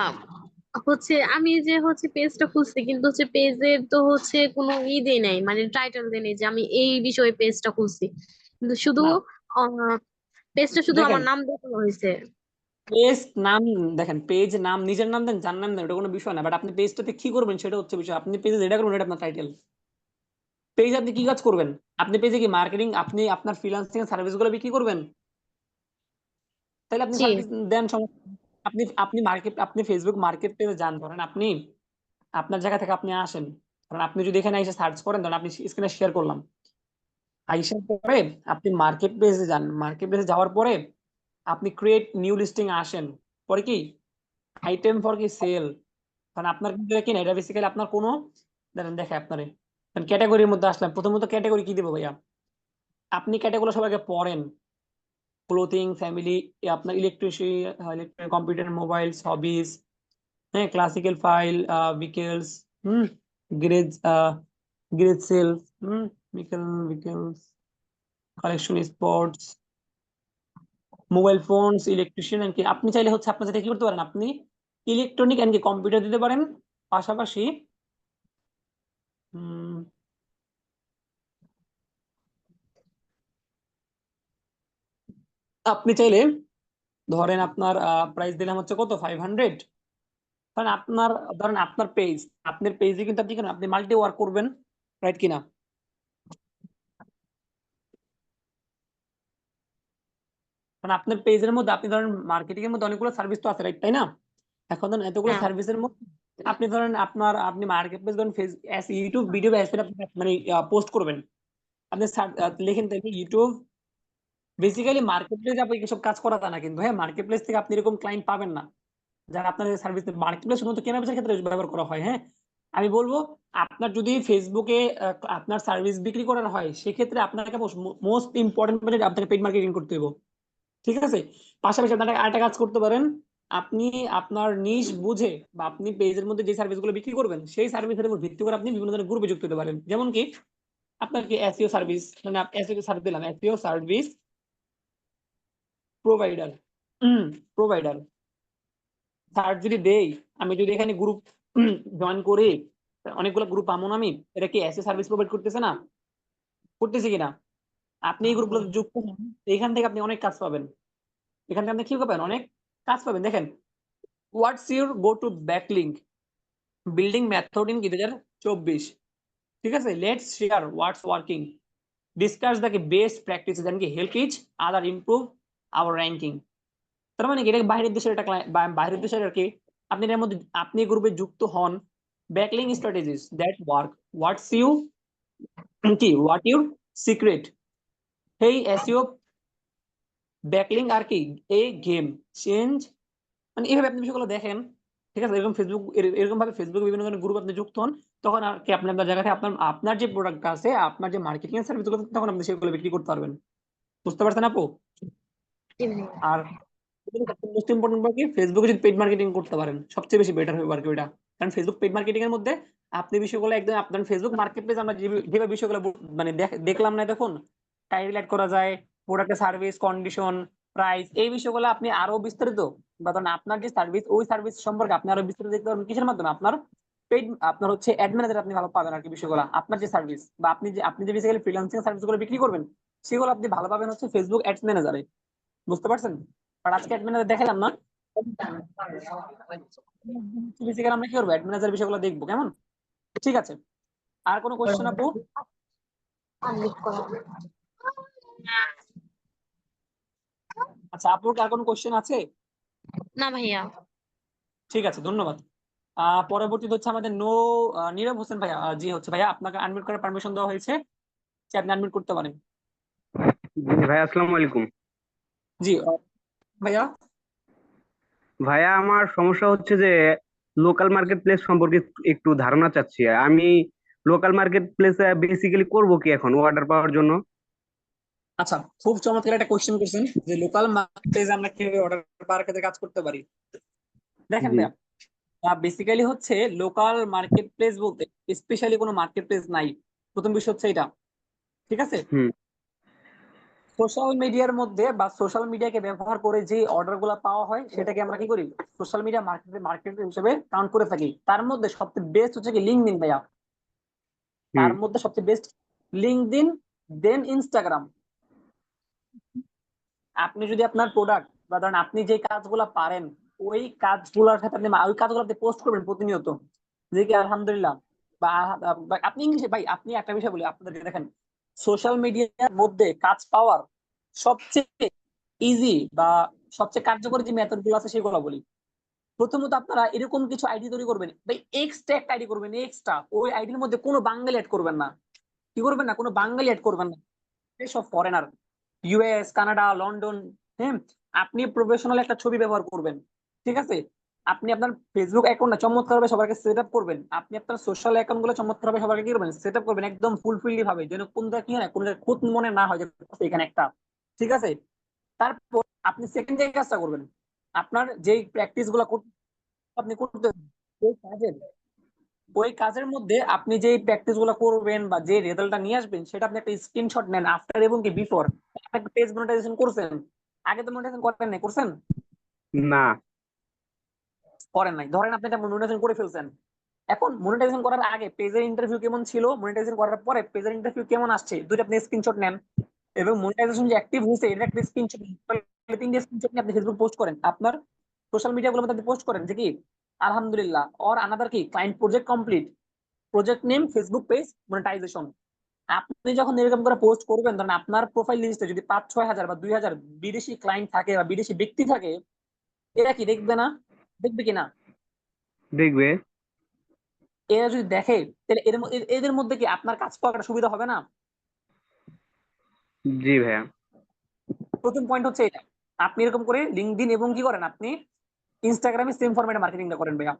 C: হচ্ছে আমি যে হচ্ছে পেজটা খুলছি, কিন্তু হচ্ছে পেজের তো হচ্ছে কোনো দেই নাই, মানে টাইটেল দেই নাই যে আমি এই বিষয়ে পেজটা খুলছি, কিন্তু শুধু
A: না
C: পেজটা শুধু
A: দেখেন,
C: আমার নাম দেখানো হয়েছে।
A: পেজ নাম, দেখেন পেজ নাম নিজের নাম দেন, যার নাম দেন, ওটা কোনো বিষয় না। বাট আপনি পেজটাতে কি করবেন সেটা হচ্ছে বিষয়। আপনি পেজে যেটা করবেন এটা আপনার টাইটেল। পেজ আপনি কি কাজ করবেন? আপনি পেজে কি মার্কেটিং, আপনি আপনার ফ্রিল্যান্সিং সার্ভিস গুলো বিক্রি করবেন, তাহলে আপনি
C: জি।
A: সার্ভিস দেন। আপনি আপনি মার্কেট, আপনি ফেসবুক মার্কেট প্লেসে যান, ধরেন আপনি আপনার জায়গা থেকে আপনি আসেন, কারণ আপনি যদি এখানে এসে সার্চ করেন, ধরেন আপনি স্ক্রিনে শেয়ার করলাম, আইসার পরে আপনি মার্কেট প্লেসে যান। মার্কেট প্লেসে যাওয়ার পরে আপনি ক্রিয়েট নিউ লিস্টিং আসেন, পরে কি আইটেম ফর কি সেল, কারণ আপনার কিন্তু কি না, এটা বেসিক্যালি আপনার কোনো, ধরেন দেখে আপনারে ক্যাটাগরির মধ্যে আসলাম। প্রথমত ক্যাটাগরি কি দেবো ভাইয়া, আপনি ক্যাটাগরি সবাইকে পড়েন, ক্লোথিং, ফ্যামিলি, আপনার ইলেকট্রিক, কম্পিউটার, মোবাইল, হবিস, হ্যাঁ, classical file, vehicles, hmm, garage, garage sale, hmm, vehicles collection, sports, mobile phones, electrician and কি। আপনি চাইলে হচ্ছে আপনার সাথে কি করতে পারেন, আপনি ইলেকট্রনিক এন্ড কি কম্পিউটার দিতে পারেন। পাশাপাশি হুম, আপনি চাইলে ধরেন আপনার প্রাইস দিলাম হচ্ছে কত, 500। কারণ আপনার, ধরেন আপনার পেজ, আপনার পেজে কিন্তু আপনি কেন আপনি মাল্টি ওয়ার্ক করবেন, রাইট কিনা? কারণ আপনার পেজের মধ্যে আপনি ধরেন মার্কেটিং এর মধ্যে অনেকগুলো সার্ভিস তো আছে, রাইট, তাই না? এখন ধরেন এতগুলো
C: হ্যাঁ।
A: সার্ভিসের মধ্যে আপনি ধরেন আপনি মার্কেট প্লেস ধরেন ইউটিউব ভিডিও মানে পোস্ট করবেন। আপনি লিখেন তাহলে ইউটিউব, বেসিক্যালি মার্কেট প্লেস আপনি এসব কাজ করা তা না কিন্তু, হ্যাঁ, মার্কেট প্লেস থেকে আপনি এরকম ক্লায়েন্ট পাবেন না যারা আপনার সার্ভিস। মার্কেট প্লেস শুধুমাত্র কেনা বেচার ক্ষেত্রে ব্যবহার করা হয়, হ্যাঁ। আমি বলবো আপনার যদি ফেসবুকে আপনার সার্ভিস বিক্রি করার হয়, সেক্ষেত্রে আপনাকে মোস্ট ইম্পর্টেন্ট আপনাকে পেইড মার্কেটিং করতে হবে। ঠিক আছে, পাশাপাশি আপনারা আরেকটা কাজ করতে পারেন। আপনি আপনার নিশ বুঝে বা আপনি পেজের মধ্যে যে সার্ভিসগুলো বিক্রি করবেন সেই সার্ভিসের উপর ভিত্তি করে আপনি বিভিন্ন ধরনের গ্রুপে যুক্ত হতে পারেন। যেমন কি আপনার কি এসইও সার্ভিস, মানে এসইও সার্ভিস দিলাম, SEO service provider, provider search যদি দেই, আমি যদি এখানে গ্রুপ জয়েন করি, অনেকগুলো গ্রুপ পাবো না আমি, এটা কি এসইও সার্ভিস প্রোভাইড করতেছে না, করতেছে কিনা? আপনি এই গ্রুপগুলো যুক্ত হন, এখান থেকে আপনি অনেক কাজ পাবেন। এখান থেকে আপনি কি পাবেন, অনেক কাজ পাবেন। দেখেন, what's your go to backlink building method in 2024, ঠিক আছে, let's share what's working, discuss the best practices and help each other improve our ranking. তার মানে কি, এটা বাইরের দেশের একটা বাইরের দেশের আর কি। আপনি এর মধ্যে আপনি গ্রুপে যুক্ত হন, backlink strategies that work, what's you কি what your secret, hey SEO backlink আর কি এই গেম চেঞ্জ, মানে এইভাবে আপনি বিষয়গুলো দেখেন। ঠিক আছে, এরকম ফেসবুক, এরকম ভাবে ফেসবুক বিভিন্ন ধরনের গ্রুপ আপনি যুক্ত হন, তখন আর কি আপনি আপনার জায়গাতে আপনার আপনার যে প্রোডাক্ট আছে, আপনার যে মার্কেটিং এর সার্ভিস গুলো, তখন আপনি সেগুলো বিক্রি করতে পারবেন। বুঝতে পারছেন আপু?
C: জি ভাইয়া।
A: আর মোস্ট ইম্পর্টেন্ট কি, ফেসবুকে যদি পেইড মার্কেটিং করতে পারেন সবচেয়ে বেশি বেটার হবে আর কি ওইটা। কারণ ফেসবুক পেইড মার্কেটিং এর মধ্যে আপনি বিষয়গুলো একদম আপনার ফেসবুক মার্কেট প্লেস, আমরা যেভাবে বিষয়গুলো মানে দেখলাম না, দেখুন টাইটেল অ্যাড করা যায়, প্রোডাক্টের সার্ভিস কন্ডিশন, প্রাইস, এই বিষয়গুলো আপনি আরো বিস্তারিত, বা ধরেন আপনার যে সার্ভিস, ওই সার্ভিস সম্পর্কে আপনি আরো বিস্তারিত দেখতে পারবেন কিসের মাধ্যমে, আপনার পেইড, আপনার হচ্ছে অ্যাড ম্যানেজার আপনি ভালো পাবেন আর কি বিষয়গুলো। আপনার যে সার্ভিস বা আপনি যে বেসিক্যালি ফ্রিল্যান্সিং সার্ভিস গুলো বিক্রি করবেন, সেগুলো আপনি ভালো পাবেন হচ্ছে ফেসবুক অ্যাডস ম্যানেজারে। বুঝতে পারছেন? আর আজকে অ্যাড ম্যানেজার দেখালাম না, বেসিক্যালি আমরা কি করবো, অ্যাড ম্যানেজার বিষয়গুলো দেখবো কেমন। ঠিক আছে, আর কোনো কোশ্চেন আপু?
C: আনমিউট করা।
A: আচ্ছা, আপুর কি আর কোনো কোশ্চেন আছে?
C: না ভাইয়া।
A: ঠিক আছে, ধন্যবাদ। পরবর্তীতে হচ্ছে আমাদের নীরব হোসেন ভাইয়া। জি হচ্ছে ভাইয়া, আপনাকে আনমিউট করার পারমিশন দেওয়া হয়েছে, যে আপনি আনমিউট করতে পারেন।
D: জি ভাই, আসসালামু আলাইকুম।
A: জি ভাইয়া।
D: ভাইয়া, আমার সমস্যা হচ্ছে যে লোকাল মার্কেট প্লেস সম্পর্কে একটু ধারণা চাচ্ছি। আমি লোকাল মার্কেট প্লেসে বেসিক্যালি করব কি এখন অর্ডার পাওয়ার জন্য?
A: আচ্ছা, খুব চমৎকার একটা কোশ্চেন করছেন যে লোকাল মার্কেটে আমরা কিভাবে অর্ডার পাওয়ার ক্ষেত্রে কাজ করতে পারি। দেখেন
D: জি।
A: ভাইয়া, বেসিক্যালি হচ্ছে লোকাল মার্কেট প্লেস বলতে স্পেশালি কোনো মার্কেট প্লেস নাই। প্রথম বিষয় হচ্ছে এটা, ঠিক আছে?
D: হুম।
A: সোশ্যাল মিডিয়ার মধ্যে বা সোশ্যাল মিডিয়াকে ব্যবহার করে যে অর্ডার গুলা পাওয়া হয় সেটাকে আমরা কি করি, সোশ্যাল মিডিয়া মার্কেট হিসেবে কাউন্ট করে থাকি। তার মধ্যে সবচেয়ে বেস্ট হচ্ছে কি লিঙ্কডইন ভাইয়া।
D: হুম।
A: তার মধ্যে সবচেয়ে বেস্ট লিঙ্কডইন, দেন ইনস্টাগ্রাম। আপনি যদি আপনার প্রোডাক্ট বা ধরেন আপনি যে কাজগুলা পারেন ওই কাজগুলোর সাথে ওই কাজগুলো আপনি পোস্ট করবেন প্রতিনিয়ত, যে কি আলহামদুলিল্লাহ বা আপনি ইংলিশে ভাই, আপনি একটা বিষয় বলি আপনাদের, দেখেন সোশ্যাল মিডিয়ার মধ্যে কাজ পাওয়ার সবচেয়ে ইজি বা সবচেয়ে কার্যকরী যে মেথড গুলো আছে সেগুলো বলি। প্রথমত আপনারা এরকম কিছু আইডি তৈরি করবেন ভাই, এক্সট্রা একটা আইডি করবেন, এক্সট্রা ওই আইডির মধ্যে কোনো বাঙালি অ্যাড করবেন না। কি করবেন না, কোনো বাঙালি অ্যাড করবেন না, সব ফরেনার, ইউএস, কানাডা, লন্ডন। হ্যাঁ, আপনি প্রফেশনাল একটা ছবি ব্যবহার করবেন, ঠিক আছে? আপনি আপনার ফেসবুক অ্যাকাউন্ট চমৎকার ভাবে সবাইকে সেট আপ করবেন, আপনি আপনার সোশ্যাল অ্যাকাউন্ট গুলো চমৎকার ভাবে সবাইকে কি করবেন, সেট আপ করবেন একদম ফুলফিলি ভাবে, যেন কোনটা কি হয়, কোন খুঁত মনে না হয় যে এখানে একটা, ঠিক আছে? তারপর আপনি সেকেন্ড যে কাজটা করবেন, আপনার যেই প্র্যাকটিস গুলো আপনি করতে, ওই কাজের ওই কাজের মধ্যে আপনি যে প্র্যাকটিস গুলো করবেন বা যে রেজাল্টটা নিয়ে আসবেন সেটা আপনি একটা স্ক্রিনশট নেন, আফটার এবং কি বিফোর। একটা পেজ মনিটাইজেশন করছেন, আগে তো মনিটাইজেশন করেন নাই, করছেন?
D: না।
A: করেন নাই, ধরেন আপনি এটা মনিটাইজেশন করে ফেলছেন। এখন মনিটাইজেশন করার আগে পেজের ইন্টারভিউ কেমন ছিল, মনিটাইজেশন করার পরে পেজের ইন্টারভিউ কেমন আসছে, দুইটা আপনি স্ক্রিনশট নেন। এবং মনিটাইজেশন যে অ্যাক্টিভ হয়েছে এটা একটা স্ক্রিনশট, তিনটে স্ক্রিনশট নিয়ে আপনি ফেসবুক পোস্ট করেন, আপনার সোশ্যাল মিডিয়া গুলোর মধ্যে আপনি পোস্ট করেন যে কি আলহামদুলিল্লাহ অর আনাদার কি client project complete, project name Facebook page monetisation. আপনি যখন এরকম করে পোস্ট করবেন, ধরেন আপনার প্রোফাইল লিস্টে যদি 5-6 হাজার বা 2 হাজার বিদেশি ক্লায়েন্ট থাকে বা বিদেশি ব্যক্তি থাকে, এরা কি দেখবে না? দেখবে কিনা?
D: দেখবে।
A: এরা যদি দেখে তাহলে এদের মধ্যে কি আপনার কাজ পাওয়ার সুবিধা হবে না?
D: জি ভাইয়া।
A: প্রথম পয়েন্ট হচ্ছে এটা। আপনি এরকম করে লিঙ্কডইন এবং কি করেন, আপনি ইনস্টাগ্রামে সেম ফরম্যাটে মার্কেটিংটা করেন ভাইয়া,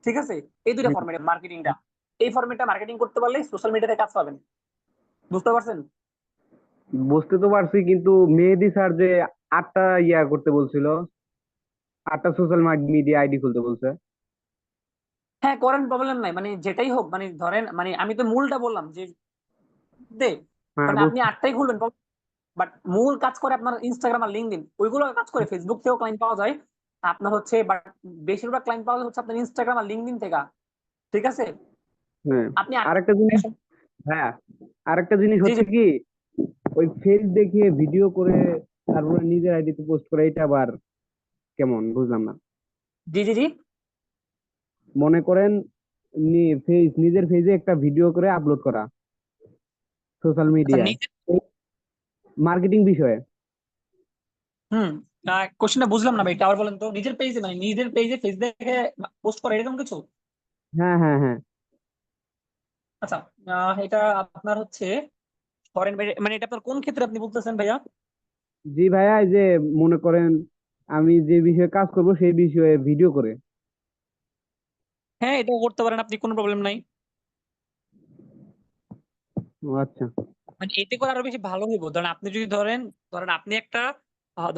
A: ঠিক আছে? এই দুইটা
D: হুম।
A: ফরম্যাটে মার্কেটিংটা, এই ফরম্যাটে মার্কেটিং করতে পারলে সোশ্যাল মিডিয়াতে কাজ পাবেন। বুঝতে পারছেন?
D: বুঝতে তো পারছি, কিন্তু মেহেদি স্যার যে 8টা ইয়া করতে বলছিল, 8টা সোশ্যাল মিডিয়া আইডি খুলতে বলছে।
A: হ্যাঁ করেন, প্রবলেম নাই, মানে যেটাই হোক, মানে ধরেন মানে আমি তো মূলটা বললাম যে দে,
D: হ্যাঁ,
A: মানে আপনি 8টাই খুলবেন, বাট মূল কাজ করে আপনার ইনস্টাগ্রাম আর লিঙ্কডইন, ওইগুলো কাজ করে ফেসবুক থেকেও ক্লায়েন্ট পাওয়া যায় আপনার হচ্ছে, বাট বেশিরভাগ ক্লায়েন্ট পাওয়া যায় হচ্ছে আপনার ইনস্টাগ্রাম আর লিঙ্কডইন থেকে, ঠিক আছে?
D: হ্যাঁ।
A: আপনি
D: আরেকটা জিনিস, হ্যাঁ, আরেকটা জিনিস
A: জি জি
D: হচ্ছে কি, ওই ফেস দেখিয়ে ভিডিও করে তারপরে নিজের আইডিতে পোস্ট করে, এটা আবার কেমন বুঝলাম না।
A: জি জি জি
D: মনে করেন নিজের ফেজে একটা ভিডিও করে আপলোড করা সোশ্যাল
A: আচ্ছা
D: মিডিয়ায়,
A: নিজে,
D: মার্কেটিং বিষয়ে।
A: হুম, কোশ্চেনটা বুঝলাম না ভাই, একটু আবার বলেন তো। নিজের পেজে মানে নিজের পেজে ফেস দেখে পোস্ট করে এরকম কিছু?
D: হ্যাঁ, হ্যাঁ, হ্যাঁ।
A: আচ্ছা, এটা আপনার হচ্ছে ফরেন, মানে এটা আপনার কোন ক্ষেত্রে আপনি বলতেছেন ভাইয়া?
D: জি ভাইয়া, এই যে মনে করেন আমি যে বিষয়ে কাজ করব সেই বিষয়ে ভিডিও করে।
A: হ্যাঁ এটাও করতে পারেন আপনি, কোনো প্রবলেম নাই।
D: ও আচ্ছা।
A: মানে এতে করে আরো বেশি ভালো হইব। ধরেন আপনি যদি ধরেন, আপনি একটা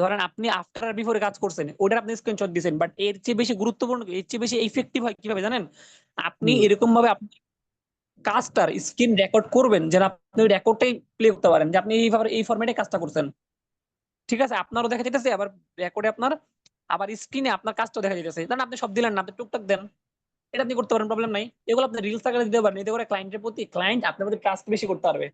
A: ধরেন আপনি আফটার আর বিফোরে কাজ করছেন, ওটার আপনি স্ক্রিনশট দিয়েছেন, বাট এর চেয়ে বেশি গুরুত্বপূর্ণ, এর চেয়ে বেশি ইফেক্টিভ হয় কিভাবে জানেন? আপনি
D: হুম।
A: এরকম ভাবে আপনি কাজটার স্ক্রিন রেকর্ড করবেন, যেন আপনি ওই রেকর্ডটাই প্লে করতে পারেন যে আপনি এইভাবে এই ফরম্যাটে কাজটা করছেন, ঠিক আছে? আপনারও দেখা যাইতেছে, আবার রেকর্ডে আপনার আবার স্ক্রিনে আপনার কাজটা দেখা যাইতেছে। কারণ আপনি সব দিলেন না, আপনি টুকটাক দেন, এটা আপনি করতে পারেন, প্রবলেম নাই। এগুলো আপনি রিলস আকারে দিতে পারেন, এতে করে ক্লায়েন্টের প্রতি ক্লায়েন্ট আপনার প্রতি ট্রাস্ট বেশি করতে পারবে,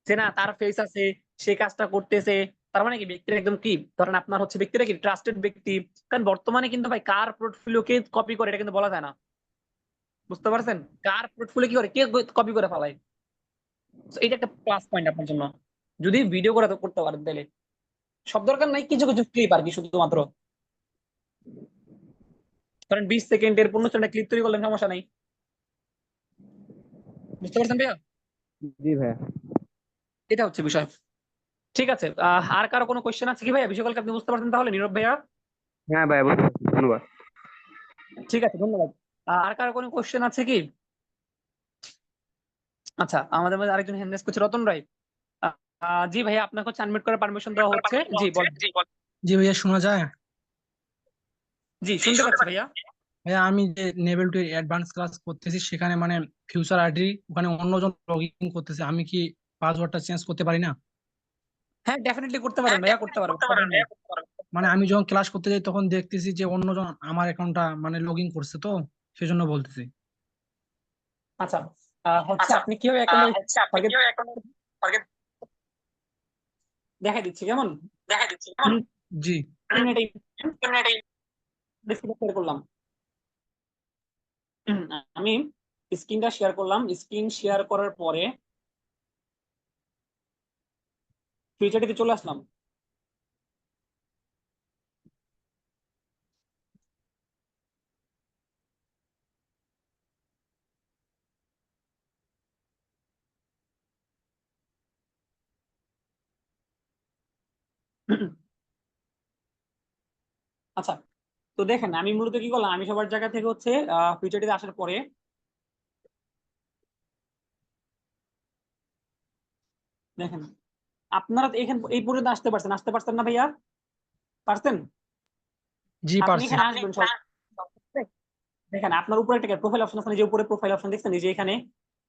A: যে না তার ফেস আছে, সে কাজটা করতেছে। তার মানে কি ব্যক্তির একদম কি, ধরেন আপনার হচ্ছে ব্যক্তিরা কি ট্রাস্টেড ব্যক্তি। কারণ বর্তমানে কিন্তু ভাই কার পোর্টফোলিও কে কপি করে এটা কিন্তু বলা যায় না, বুঝতে পারছেন? কার পোর্টফোলিও কি করে, কে কপি করে ফেলায়। So, এটা একটা প্লাস পয়েন্ট আপনার জন্য, যদি ভিডিও করে করতে পারেন তাহলে। সব দরকার নাই, কিছু কিছু ক্লিপ আর কি, শুধুমাত্র ধরেন 20 সেকেন্ডের 15 ক্লিপ তৈরি করলেন, সমস্যা নাই। বুঝতে পারছেন ভাইয়া?
D: জি ভাইয়া।
A: এটা হচ্ছে বিষয়। ঠিক আছে, আর কারো কোনো কোয়েশ্চেন আছে কি ভাইয়া বিষয়গুলোকে আপনি বুঝতে পারছেন তাহলে, নীরব ভাইয়া?
D: হ্যাঁ ভাইয়া, বুঝতে পারছি, ধন্যবাদ।
A: ঠিক আছে, ধন্যবাদ। আর কারো কোনো কোয়েশ্চেন আছে কি? আচ্ছা, আমাদের মধ্যে আরেকজন হ্যান্ড রেজ করছে, রতন রায়। জি ভাইয়া, আপনাকে হচ্ছে আনমিউট করার পারমিশন দেওয়া হচ্ছে। জি বলেন।
E: জি ভাইয়া, শোনা যায়?
A: জি, শুনতে পাচ্ছি ভাইয়া।
E: ভাইয়া আমি যে লেভেল 2 অ্যাডভান্স ক্লাস করতেছি, সেখানে মানে ফিউচার আইডি ওখানে অন্যজন লগ ইন করতেছে, আমি কি পাসওয়ার্ডটা চেঞ্জ করতে পারি না?
A: হ্যাঁ, ডেফিনেটলি করতে পারেন ভাইয়া, করতে পারবেন।
E: মানে আমি যখন ক্লাস করতে যাই তখন দেখতেছি যে অন্যজন আমার অ্যাকাউন্টটা মানে লগ ইন করছে, তো সেজন্য বলতেছি।
A: আচ্ছা, হচ্ছে আপনি কিভাবে অ্যাকাউন্ট দেখাই দিচ্ছি, কেমন
E: জি।
A: শেয়ার করলাম। আমি স্ক্রিনটা শেয়ার করলাম। স্ক্রিন শেয়ার করার পরে ফিচারটিতে চলে আসলাম। আচ্ছা, তো দেখেন আমি মূলত কি করলাম, আমি সবার জায়গা থেকে হচ্ছে ফিচারটিতে আসার পরে দেখেন আপনারা তো এখানে এই পর্যন্ত আসতে পারছেন না ভাইয়া? পারছেন?
E: জি
A: আপনি
E: পারছি।
A: এখানে আসবেন সব। দেখেন আপনার উপরে একটা প্রোফাইল অপশন আছে, যে উপরে প্রোফাইল অপশন দেখছেন, এই যে এখানে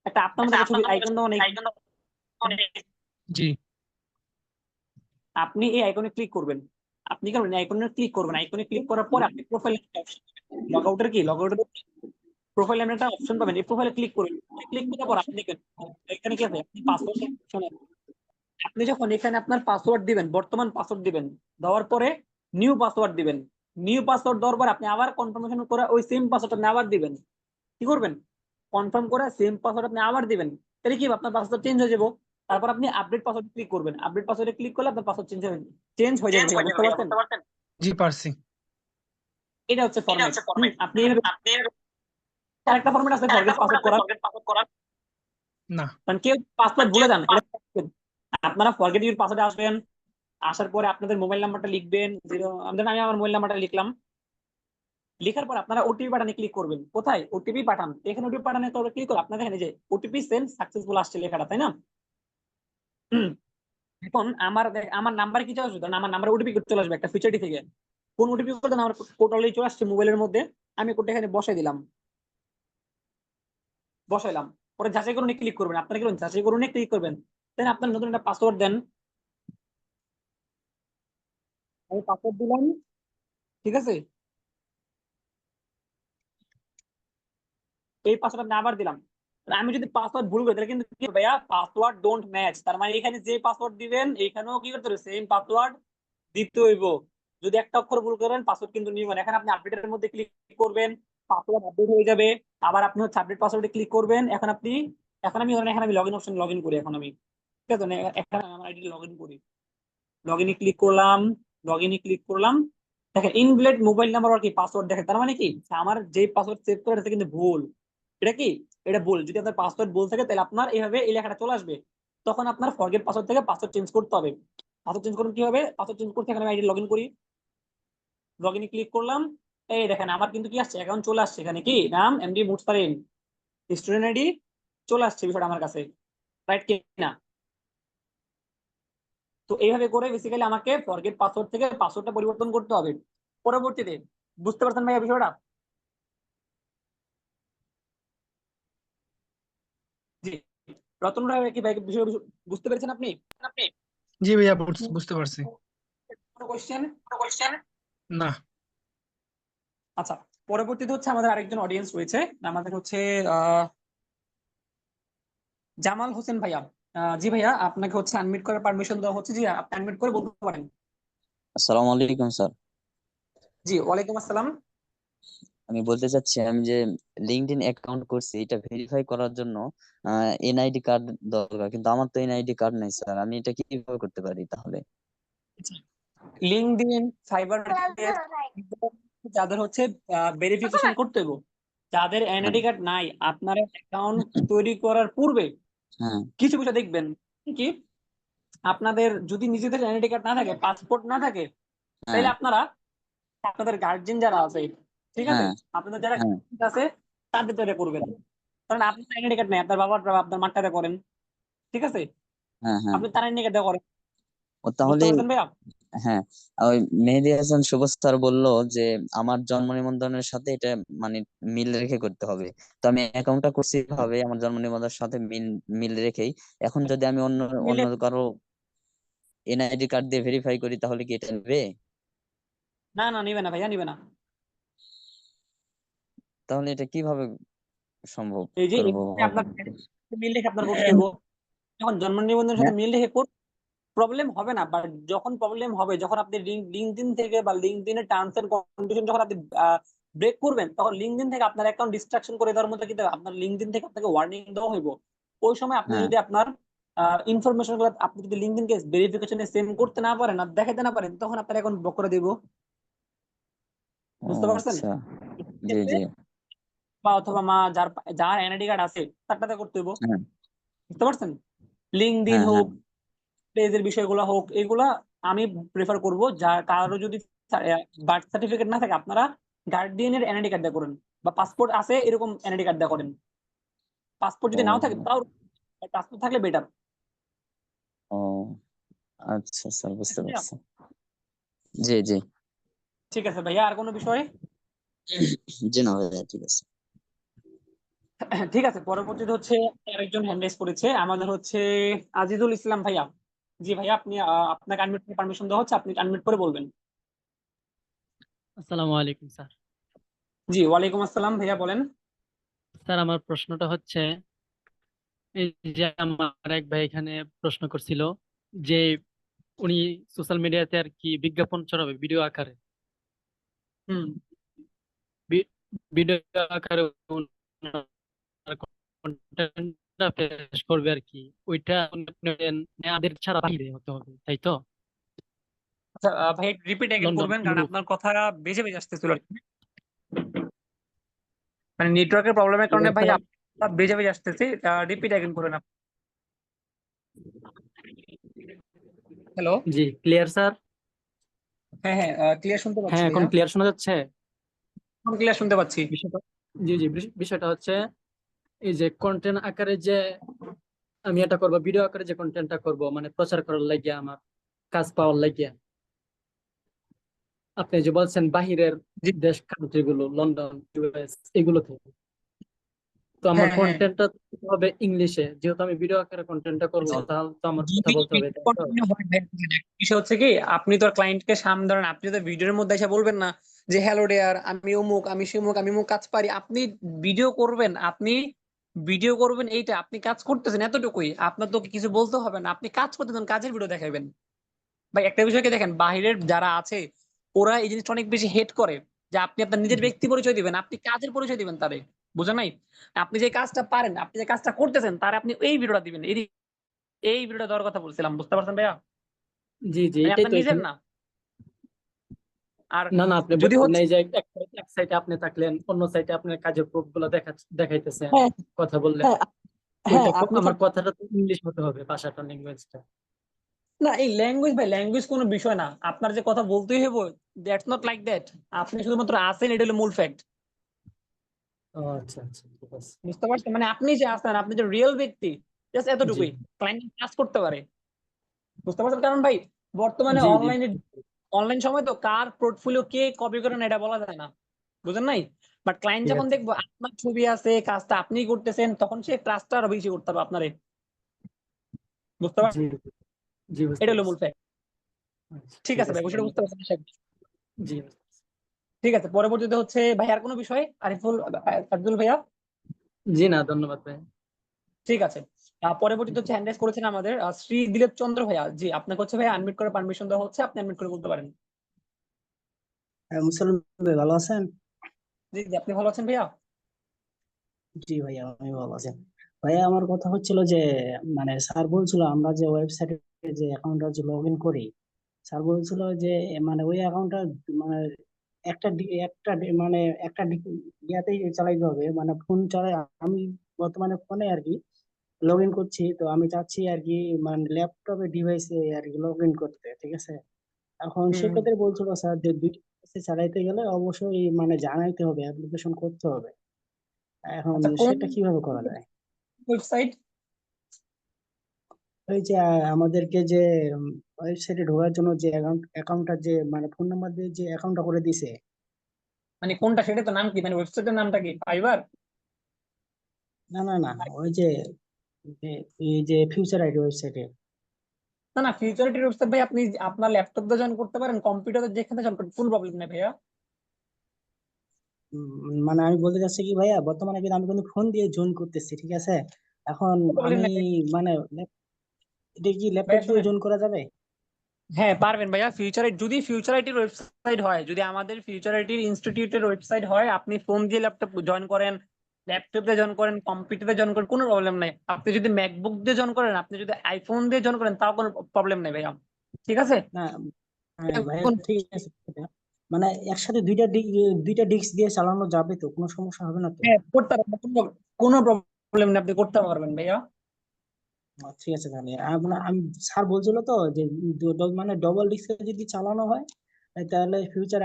A: একটা আপনার মতো একটা ছবি আইকন দেওয়া নেই?
E: জি।
A: আপনি এই আইকনে ক্লিক করবেন। আপনি কি করবেন, আইকনে ক্লিক করবেন। আইকনে ক্লিক করার পর আপনি প্রোফাইল লগ আউটের প্রোফাইল নামে একটা অপশন পাবেন, এই প্রোফাইলে ক্লিক করবেন। ক্লিক করার পর আপনি দেখেন এখানে কি আছে, আপনি পাসওয়ার্ড অপশন আছে। আপনি যখন এখানে আপনার পাসওয়ার্ড দিবেন, বর্তমান পাসওয়ার্ড দিবেন, দেওয়ার পরে নিউ পাসওয়ার্ড দিবেন। নিউ পাসওয়ার্ড দেওয়ার পর আপনি আবার কনফার্মেশন করে ওই সেম পাসওয়ার্ড আপনি আবার দিবেন। কি করবেন, কনফার্ম করে সেম পাসওয়ার্ড আপনি আবার দিবেন। তাহলে কি হবে, আপনার পাসওয়ার্ড চেঞ্জ হয়ে যাবে। তারপর আপনি আপডেট পাসওয়ার্ড ক্লিক করবেন। আপডেট পাসওয়ার্ডে ক্লিক করলে আপনার পাসওয়ার্ড চেঞ্জ হয়ে যাবে ভাইয়া, বুঝতে পারছেন?
E: জি পারছি।
A: এটা হচ্ছে ফরম্যাট। আপনি আরেকটা ফরম্যাট আছে ফরগেট পাসওয়ার্ড করার।
E: না।
A: কারণ কেউ পাসওয়ার্ড ভুলে যান, এটা আপনারা ফরগেট ইউর পাসওয়ার্ডে আসবেন। আসার পরে আপনাদের মোবাইল নাম্বারটা লিখবেন, আমি আমার মোবাইল নাম্বারটা লিখলাম। লেখার পর আপনারা ওটিপি বাটনে ক্লিক করবেন। কোথায় ওটিপি পাঠান, এখানে ওটিপি পাঠানে তো ক্লিক করে আপনাদের এখানে যে ওটিপি সেন্ড সাকসেসফুল আসছে লেখাটা, তাই না? এখন আমার নাম্বার কি চলে আসবে, কারণ আমার নাম্বার ওটিপি চলে আসবে একটা ফিচারটি থেকে। কোন ওটিপি করতে আমার কোড অলরেডি চলে আসছে মোবাইলের মধ্যে, আমি কোডটা এখানে বসাইলাম। পরে যাচাই করুন ক্লিক করবেন। আপনারা কি করবেন, যাচাই করুন ক্লিক করবেন। দেন আপনার নতুন একটা পাসওয়ার্ড দেন। আমি পাসওয়ার্ড দিলাম, ঠিক আছে? এই পাসওয়ার্ড আমি আবার দিলাম। আমি যদি পাসওয়ার্ড ভুল করি তাহলে কিন্তু কি হবে ভাইয়া, পাসওয়ার্ড ডোন্ট ম্যাচ। তার মানে এখানে যে পাসওয়ার্ড দিবেন এখানেও কি করতে হবে, সেম পাসওয়ার্ড দিতে হইব। যদি একটা অক্ষর ভুল করেন পাসওয়ার্ড কিন্তু নিবেন। এখানে আপনি আপডেটের মধ্যে ক্লিক করবেন, পাসওয়ার্ড আপডেট হয়ে যাবে। আবার আপনি হচ্ছে আপডেট পাসওয়ার্ডে ক্লিক করবেন। এখন আমি এখানে আমি লগইন অপশন লগইন করি। এখন আমি ঠিক আছে, এখানে আমার আইডি লগইন করি। লগইনে ক্লিক করলাম, লগইনে ক্লিক করলাম। দেখেন ইনভ্যালিড মোবাইল নাম্বার আর কি পাসওয়ার্ড দেখেন। তার মানে কি, আমার যে পাসওয়ার্ড সেভ করে এটা কিন্তু ভুল। এটা কি, এটা ভুল। যদি আপনার পাসওয়ার্ড ভুল থাকে তাহলে আপনার এইভাবে এই লেখাটা চলে আসবে। তখন আপনার ফরগেট পাসওয়ার্ড থেকে পাসওয়ার্ড চেঞ্জ করতে হবে। পাসওয়ার্ড চেঞ্জ করুন কিভাবে, পাসওয়ার্ড চেঞ্জ করতে এখানে আইডি লগইন করি। লগইনে ক্লিক করলাম। এই দেখেন আমার কিন্তু কি আসছে, অ্যাকাউন্ট চলে আসছে। এখানে কি নাম, এমডি মুস্তারিন, স্টুডেন্ট আইডি চলে আসছে। বিষয়টা আমার কাছে রাইট কি না? তো এইভাবে করে বেসিক্যালি আমাকে ফরগেট পাসওয়ার্ড থেকে পাসওয়ার্ডটা পরিবর্তন করতে হবে পরবর্তীতে। বুঝতে পারছেন ভাইয়া বিষয়টা? জি, রতন রায় কি ভাই বিষয় বুঝতে পেরেছেন আপনি?
E: জি ভাইয়া, বুঝতে পারছি।
A: কোনো কোশ্চেন?
E: না।
A: আচ্ছা, পরবর্তীতে হচ্ছে আমাদের আরেকজন অডিয়েন্স রয়েছে, আমাদের হচ্ছে আহ জামাল হোসেন ভাইয়া। জি ভাইয়া, আপনাকে হচ্ছে আনমিউট করার পারমিশন দেওয়া হচ্ছে। জি, আপনি আনমিউট করে বলতে পারেন।
F: আসসালামু আলাইকুম স্যার।
A: জি, ওয়ালাইকুম আসসালাম।
F: আমি বলতে চাচ্ছি আমি যে লিঙ্কডইন অ্যাকাউন্ট করছি এটা ভেরিফাই করার জন্য এনআইডি কার্ড দরকার, কিন্তু আমার তো এনআইডি কার্ড নাই স্যার, আমি এটা কিভাবে করতে পারি তাহলে?
A: লিঙ্কডইন, সাইবার যাদের হচ্ছে ভেরিফিকেশন করতে হবে, যাদের
F: হ্যাঁ
A: এনআইডি কার্ড নাই, আপনারা অ্যাকাউন্ট তৈরি করার পূর্বে
F: হ্যাঁ
A: কিছু বিষয় দেখবেন কি, আপনাদের যদি নিজেদের এনআইডি কার্ড না থাকে, পাসপোর্ট না থাকে, তাহলে
F: হ্যাঁ
A: আপনারা আপনাদের গার্জিয়ান যারা আছে, ঠিক আছে,
F: হ্যাঁ
A: আপনাদের যারা
F: হ্যাঁ
A: guardian আছে তাদের দ্বারা করবেন। কারণ আপনার আইডেন্টি কার্ড নেই, আপনার বাবার আপনার মারটারে করেন, ঠিক আছে,
F: হ্যাঁ হ্যাঁ
A: আপনি তার আইডেন্টি কার্ড করেন।
F: ও
A: বুঝতে
F: তাহলে
A: পারছেন ভাইয়া?
F: হ্যাঁ, ওই মেহেদী হাসান শুভ স্যার বললো যে আমার জন্ম নিবন্ধনের সাথে এটা মানে মিল রেখে করতে হবে। তো আমি অ্যাকাউন্টটা করছি হবে আমার জন্ম নিবন্ধনের সাথে মিল মিল রেখেই। এখন যদি আমি অন্য
A: মিলে
F: অন্য কারো এনআইডি কার্ড দিয়ে ভেরিফাই করি তাহলে কি এটা নেবে?
A: না না, নিবে না ভাইয়া, নিবে না।
F: তাহলে এটা কিভাবে সম্ভব
A: এই যে
F: করবো
A: এখানে
F: ভাবে?
A: আপনার মিল রেখে আপনার করতে হবে, যখন জন্ম নিবন্ধনের সাথে
F: হ্যাঁ
A: মিল রেখে প্রবলেম হবে না, বাট যখন প্রবলেম হবে যখন আপনি লিঙ্কডইন থেকে বা লিঙ্কডইনের টার্মস এন্ড কন্ডিশন যখন আপনি ব্রেক করবেন, তখন লিঙ্কডইন থেকে আপনার অ্যাকাউন্ট ডিস্ট্রাকশন করে দেওয়ার মতো কিন্তু আপনার লিঙ্কডইন থেকে আপনাকে ওয়ার্নিং দেওয়া হইব। ওই সময় আপনি
F: হ্যাঁ
A: যদি আপনার ইনফরমেশন গুলো আপনি যদি লিঙ্কডইনকে ভেরিফিকেশনে সেন্ড করতে না পারেন আর দেখাতে না পারেন, তখন আপনার অ্যাকাউন্ট ব্লক করে দিব।
F: ও
A: বুঝতে পারছেন?
F: আচ্ছা, জি
A: ক্ষেত্রে
F: জি
A: বা অথবা মা যার যার এনআইডি কার্ড আছে তারটাতে করতে হইব।
F: হ্যাঁ
A: বুঝতে পারছেন? লিঙ্কডইন
F: হ্যাঁ হ্যাঁ
A: হোক, পেজের বিষয়গুলো হোক, এগুলা আমি প্রেফার করব, যা কারো যদি বার্থ সার্টিফিকেট না থাকে আপনারা গার্ডিয়ানের এনআইডি কার্ড দিয়ে করেন, বা পাসপোর্ট আছে এরকম এনআইডি কার্ড দিয়ে করেন। পাসপোর্ট যদি নাও থাকে
F: ও
A: তাও পাসপোর্ট থাকলে বেটার।
F: ও আচ্ছা স্যার, বুঝতে পারছি। জি জি
A: ঠিক আছে ভাইয়া, আর কোনো বিষয়?
F: জি না ভাইয়া, ঠিক আছে।
A: ঠিক আছে, পরবর্তীতে হচ্ছে আরেকজন হ্যান্ড রাইজ করেছে, আমাদের হচ্ছে আজিজুল ইসলাম ভাইয়া। জি ভাইয়া, আপনি আপনাকে আনমিউট পারমিশন দেওয়া হচ্ছে, আপনি আনমিউট করে বলবেন।
G: আসসালামু আলাইকুম স্যার।
A: জি ওয়ালাইকুম আসসালাম ভাইয়া, বলেন।
G: স্যার আমার প্রশ্নটা হচ্ছে, এই যে আমার এক ভাই এখানে প্রশ্ন করছিল যে উনি সোশ্যাল মিডিয়াতে আর কি বিজ্ঞাপন ছড়াবে ভিডিও আকারে,
A: হুম।
G: ভিডিও আকারে কন্টেন্টটা পেশ করবে আর কি, ওইটা আমাদের ছাড়া বাইরে হতে হবে, তাই তো?
A: আচ্ছা ভাই, রিপিট অ্যাগেন
G: লন্ডন,
A: করবেন, কারণ
G: ইউরোপ।
A: আপনার কথা বেজে বেজে আসতেছিল আর কি। মানে নেটওয়ার্কের প্রবলেমের কারণে ভাই
G: স্যার
A: আপনার বেজে বেজে আসতেছে, রিপিট অ্যাগেন করেন আপনি। হ্যালো।
G: জি ক্লিয়ার স্যার?
A: হ্যাঁ হ্যাঁ, ক্লিয়ার শুনতে পাচ্ছি
G: হ্যাঁ এখন
A: ভাইয়া,
G: ক্লিয়ার শোনা যাচ্ছে?
A: ক্লিয়ার শুনতে পাচ্ছি।
G: বিষয়টা, জি জি, বিষয়টা হচ্ছে এই যে কন্টেন্ট আকারে যে আমি এটা করবো, ভিডিও আকারে যে কন্টেন্টটা করব মানে প্রচার করার লাগিয়া, আমার কাজ পাওয়ার লাগিয়া, আপনি যে বলছেন বাহিরের
A: জি।
G: দেশ কান্ট্রি গুলো, লন্ডন, ইউএস, এগুলো থেকে, তো আমার
A: হ্যাঁ হ্যাঁ,
G: কন্টেন্টটা হবে ইংলিশে, যেহেতু আমি ভিডিও আকারে কন্টেন্টটা করবো,
A: আচ্ছা,
G: তাহলে তো আমার কথা
A: যদি
G: বলতে হবে, তাই তো?
A: continue হয় ভাই, বিষয় হচ্ছে কি, আপনি তো ক্লায়েন্টকে সামনে ধরেন, আপনি তো ভিডিওর মধ্যে এসে বলবেন না যে হ্যালো ডেয়ার, আমি অমুক, আমি সেমুক, আমি অমুক কাজ পারি। আপনি ভিডিও করবেন, এইটা আপনি কাজ করতেছেন এতটুকুই, আপনার তো কিছু বলতে হবে না, আপনি কাজ করতেছেন, কাজের ভিডিও দেখাবেন। ভাই একটা বিষয়কে দেখেন, বাহিরের যারা আছে ওরা এই জিনিসটা অনেক বেশি হেট করে, যে আপনি আপনার নিজের
G: জি
A: ব্যক্তি পরিচয় দিবেন, আপনি কাজের পরিচয় দিবেন তারে। বুঝেন নাই? আপনি যে কাজটা পারেন, আপনি যে কাজটা করতেছেন, তারে আপনি এই ভিডিওটা দিবেন, এই ভিডিওটা দেওয়ার কথা বলছিলাম। বুঝতে পারছেন ভাইয়া?
G: জি জি,
A: মানে
G: এটাই
A: আপনার
G: তো
A: নিজের
G: এখানে।
A: না। আর
G: না না, আপনি
A: যদি
G: বলছেন
A: হচ্ছে,
G: এই যে এক সাইটে আপনি থাকলেন, অন্য সাইটে আপনার কাজের প্রুফ গুলো দেখাইতেছেন,
A: হ্যাঁ
G: কথা বললেন,
A: হ্যাঁ হ্যাঁ,
G: ওইটা
A: আপনি
G: আমার কথাটা তো ইংলিশ হতে হবে, ভাষাটা, ল্যাঙ্গুয়েজটা।
A: না, এই ল্যাঙ্গুয়েজ ভাই, ল্যাঙ্গুয়েজ কোনো বিষয় না, আপনার যে কথা বলতেই হবে, দ্যাটস নট লাইক দ্যাট। আপনি শুধুমাত্র আসেন, এটা হলো মূল ফ্যাক্ট।
G: ও আচ্ছা আচ্ছা, ঠিক আছে।
A: বুঝতে পারছেন? মানে আপনি যে আসেন, আপনি যে রিয়েল ব্যক্তি, জাস্ট
G: জি
A: এতটুকুই, ক্লায়েন্ট কাজ করতে পারে। বুঝতে পারছেন? কারণ ভাই বর্তমানে
G: জি জি
A: অনলাইন সময় তো কার পোর্টফোলিও কে কপি করে না এটা বলা যায় না। বুঝেন নাই? বাট ক্লায়েন্ট
G: ঠিক
A: যখন
G: আছে।
A: দেখবো আপনার ছবি আছে, কাজটা আপনিই করতেছেন, তখন সে ট্রাস্টটা আরো বেশি করতে হবে আপনারে। বুঝতে
G: জি
A: পারছেন?
G: জি, বুঝতে
A: এটা হলো
G: পারছি।
A: মূল ফ্যাক্ট।
G: আচ্ছা,
A: ঠিক
G: ঠিক
A: আছে
G: আছে,
A: ভাই, বিষয়টা বুঝতে
G: ধন্যবাদ।
A: পারছেন আশা করি।
G: জি, বুঝতে পারছি।
A: ঠিক আছে, পরবর্তীতে হচ্ছে ভাই আর কোনো বিষয়, আরিফুল ভাইয়া?
G: জি না, ধন্যবাদ ভাই।
A: ঠিক আছে, পরবর্তীতে হচ্ছে হ্যান্ড রাইজ করেছেন আমাদের শ্রী দিলীপ চন্দ্র ভাইয়া। জি, আপনাকে হচ্ছে ভাই আনমিউট করে পারমিশন দেওয়া হচ্ছে, আপনি আনমিউট করে বলতে পারেন।
H: মুসলমান ভাই ভালো আছেন?
A: জি জি, আপনি ভালো আছেন ভাইয়া?
H: জি ভাইয়া, আমি ভালো আছি। ভাইয়া আমার কথা হচ্ছিল যে মানে স্যার বলছিল আমরা যে ওয়েবসাইটে যে অ্যাকাউন্টটা যে লগ ইন করি, স্যার বলছিল যে মানে ওই অ্যাকাউন্টটা মানে মানে একটা ইয়াতেই চালাইতে হবে, মানে ফোন চালাই। আমি বর্তমানে ফোনে আর কি লগ ইন করছি, তো আমি চাচ্ছি আর কি মানে ল্যাপটপে ডিভাইসে আর কি লগ ইন করতে, ঠিক আছে? এখন
A: হুম।
H: সেক্ষেত্রে বলছিল স্যার যে দুইটা device এ চালাইতে গেলে অবশ্যই মানে জানাইতে হবে, অ্যাপ্লিকেশন করতে হবে। এখন
A: আচ্ছা, কোন
H: সেটা কিভাবে করা যায়?
A: ওয়েবসাইট?
H: ওই যে আমাদেরকে যে ওয়েবসাইটে ঢোকার জন্য যে অ্যাকাউন্টটা যে মানে ফোন নাম্বার দিয়ে যে অ্যাকাউন্টটা করে দিছে।
A: মানে কোনটা, সেটা তো নাম কি, মানে ওয়েবসাইটের নামটা কি, ফাইবার?
H: না না না, ওই যে এই যে ফিউচার আইডি ওয়েবসাইটে।
A: না না, ফিউচারিটির ওয়েবসাইট ভাই আপনি আপনার ল্যাপটপ দিয়ে জয়েন করতে পারেন, কম্পিউটারে যেখানে জয়েন করতে, কোনো প্রবলেম নেই ভাইয়া।
H: মানে আমি বলতে চাচ্ছি কি ভাইয়া, বর্তমানে কিন্তু আমি কিন্তু ফোন দিয়ে জয়েন করতেছি, ঠিক আছে? এখন
A: প্রবলেম
H: আমি
A: নেই
H: মানে এটা কি ল্যাপটপ
A: ভাইয়া,
H: দিয়ে
A: শোনেন।
H: জয়েন করা যাবে?
A: হ্যাঁ পারবেন ভাইয়া, যদি ফিউচারিটির ওয়েবসাইট হয়, যদি আমাদের ফিউচারিটির ইনস্টিটিউটের ওয়েবসাইট হয়, আপনি ফোন দিয়ে ল্যাপটপ জয়েন করেন, ল্যাপটপ দিয়ে জয়েন করেন, কম্পিউটারে জয়েন করেন, কোনো প্রবলেম নাই। আপনি যদি ম্যাকবুক দিয়ে জয়েন করেন, আপনি যদি আইফোন দিয়ে জয়েন করেন, তাও কোনো প্রবলেম নেই ভাইয়া। ঠিক আছে?
H: না, হ্যাঁ ভাইয়া ঠিক আছে। মানে একসাথে দুইটা ডিস্ক দিয়ে চালানো যাবে তো, কোনো সমস্যা হবে না তো?
A: হ্যাঁ করতে পারবেন, কোনো প্রবলেম নেই, আপনি করতে পারবেন ভাইয়া।
H: ঠিক আছে তাহলে আপনার আমি স্যার বলছিল তো যে মানে ডবল ডিস্কে যদি চালানো হয়, তাহলে ফিউচার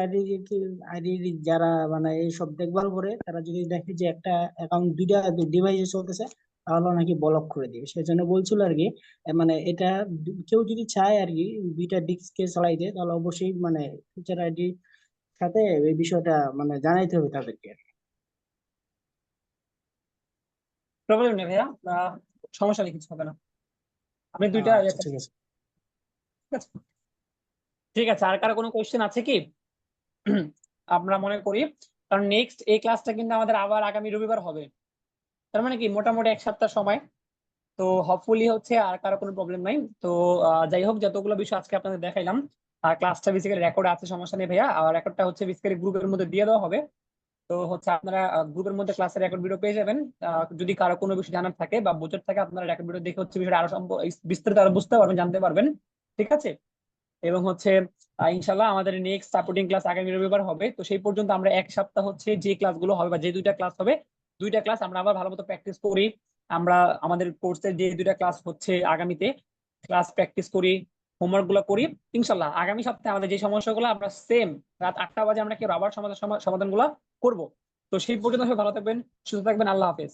H: আইডি যারা মানে এইসব দেখভাল করে তারা যদি দেখে যে একটা অ্যাকাউন্ট দুইটা ডিভাইসে চলতেছে, তাহলে নাকি ব্লক করে দিবে। সেই জন্য বলছিল আর কি মানে এটা কেউ যদি চায় আর কি দুইটা ডিস্কে চালাইতে, তাহলে অবশ্যই মানে ফিউচার আইডির সাথে এই বিষয়টা মানে জানাইতে হবে তাদেরকে।
A: প্রবলেম নেই ভাইয়া, সমস্যা নেই, কিছু হবে না। আপনি দুইটা
H: আচ্ছা ঠিক আছে।
A: ঠিক আছে। ঠিক আছে, আর কারো কোনো কোয়েশ্চেন আছে কি? আমরা মনে করি, কারণ নেক্সট এই ক্লাসটা কিন্তু আমাদের আবার আগামী রবিবার হবে, তার মানে কি মোটামুটি এক সপ্তাহ সময়। তো হোপফুলি হচ্ছে আর কারো কোনো প্রবলেম নাই। তো যাই হোক, যতগুলো বিষয় আজকে আপনাদের দেখাইলাম, ক্লাসটা বেসিক্যালি রেকর্ড আছে, সমস্যা নেই ভাইয়া। আর রেকর্ডটা হচ্ছে বেসিক্যালি গ্রুপের মধ্যে দিয়ে দেওয়া হবে। তো হচ্ছে আপনারা গ্রুপের মধ্যে ক্লাসের রেকর্ড ভিডিও পেয়ে যাবেন। যদি কারো কোনো বিষয় জানার থাকে বা বোঝার থাকে, আপনারা রেকর্ড ভিডিও দেখে হচ্ছে বিষয়টা আরো বিস্তারিত আরো বুঝতে পারবেন, জানতে পারবেন। ঠিক আছে? এবং হচ্ছে ইনশাল্লাহ আমাদের নেক্সট সাপোর্টিং ক্লাস আগামী রবিবার হবে। তো সেই পর্যন্ত আমরা এক সপ্তাহ হচ্ছে যে ক্লাসগুলো হবে বা যে দুইটা ক্লাস হবে, দুইটা ক্লাস আমরা আবার ভালো মতো প্র্যাকটিস করি। আমরা আমাদের কোর্সের যে দুইটা ক্লাস হচ্ছে আগামীতে, ক্লাস প্র্যাকটিস করি, হোমওয়ার্ক গুলো করি। ইনশাল্লাহ আগামী সপ্তাহে আমাদের যে সমস্যাগুলো, আমরা সেম রাত 8টা বাজে আমরা কি আবার সমাধানগুলো করব। তো সেই পর্যন্ত সবাই ভালো থাকবেন, সুস্থ থাকবেন, আল্লাহ হাফেজ।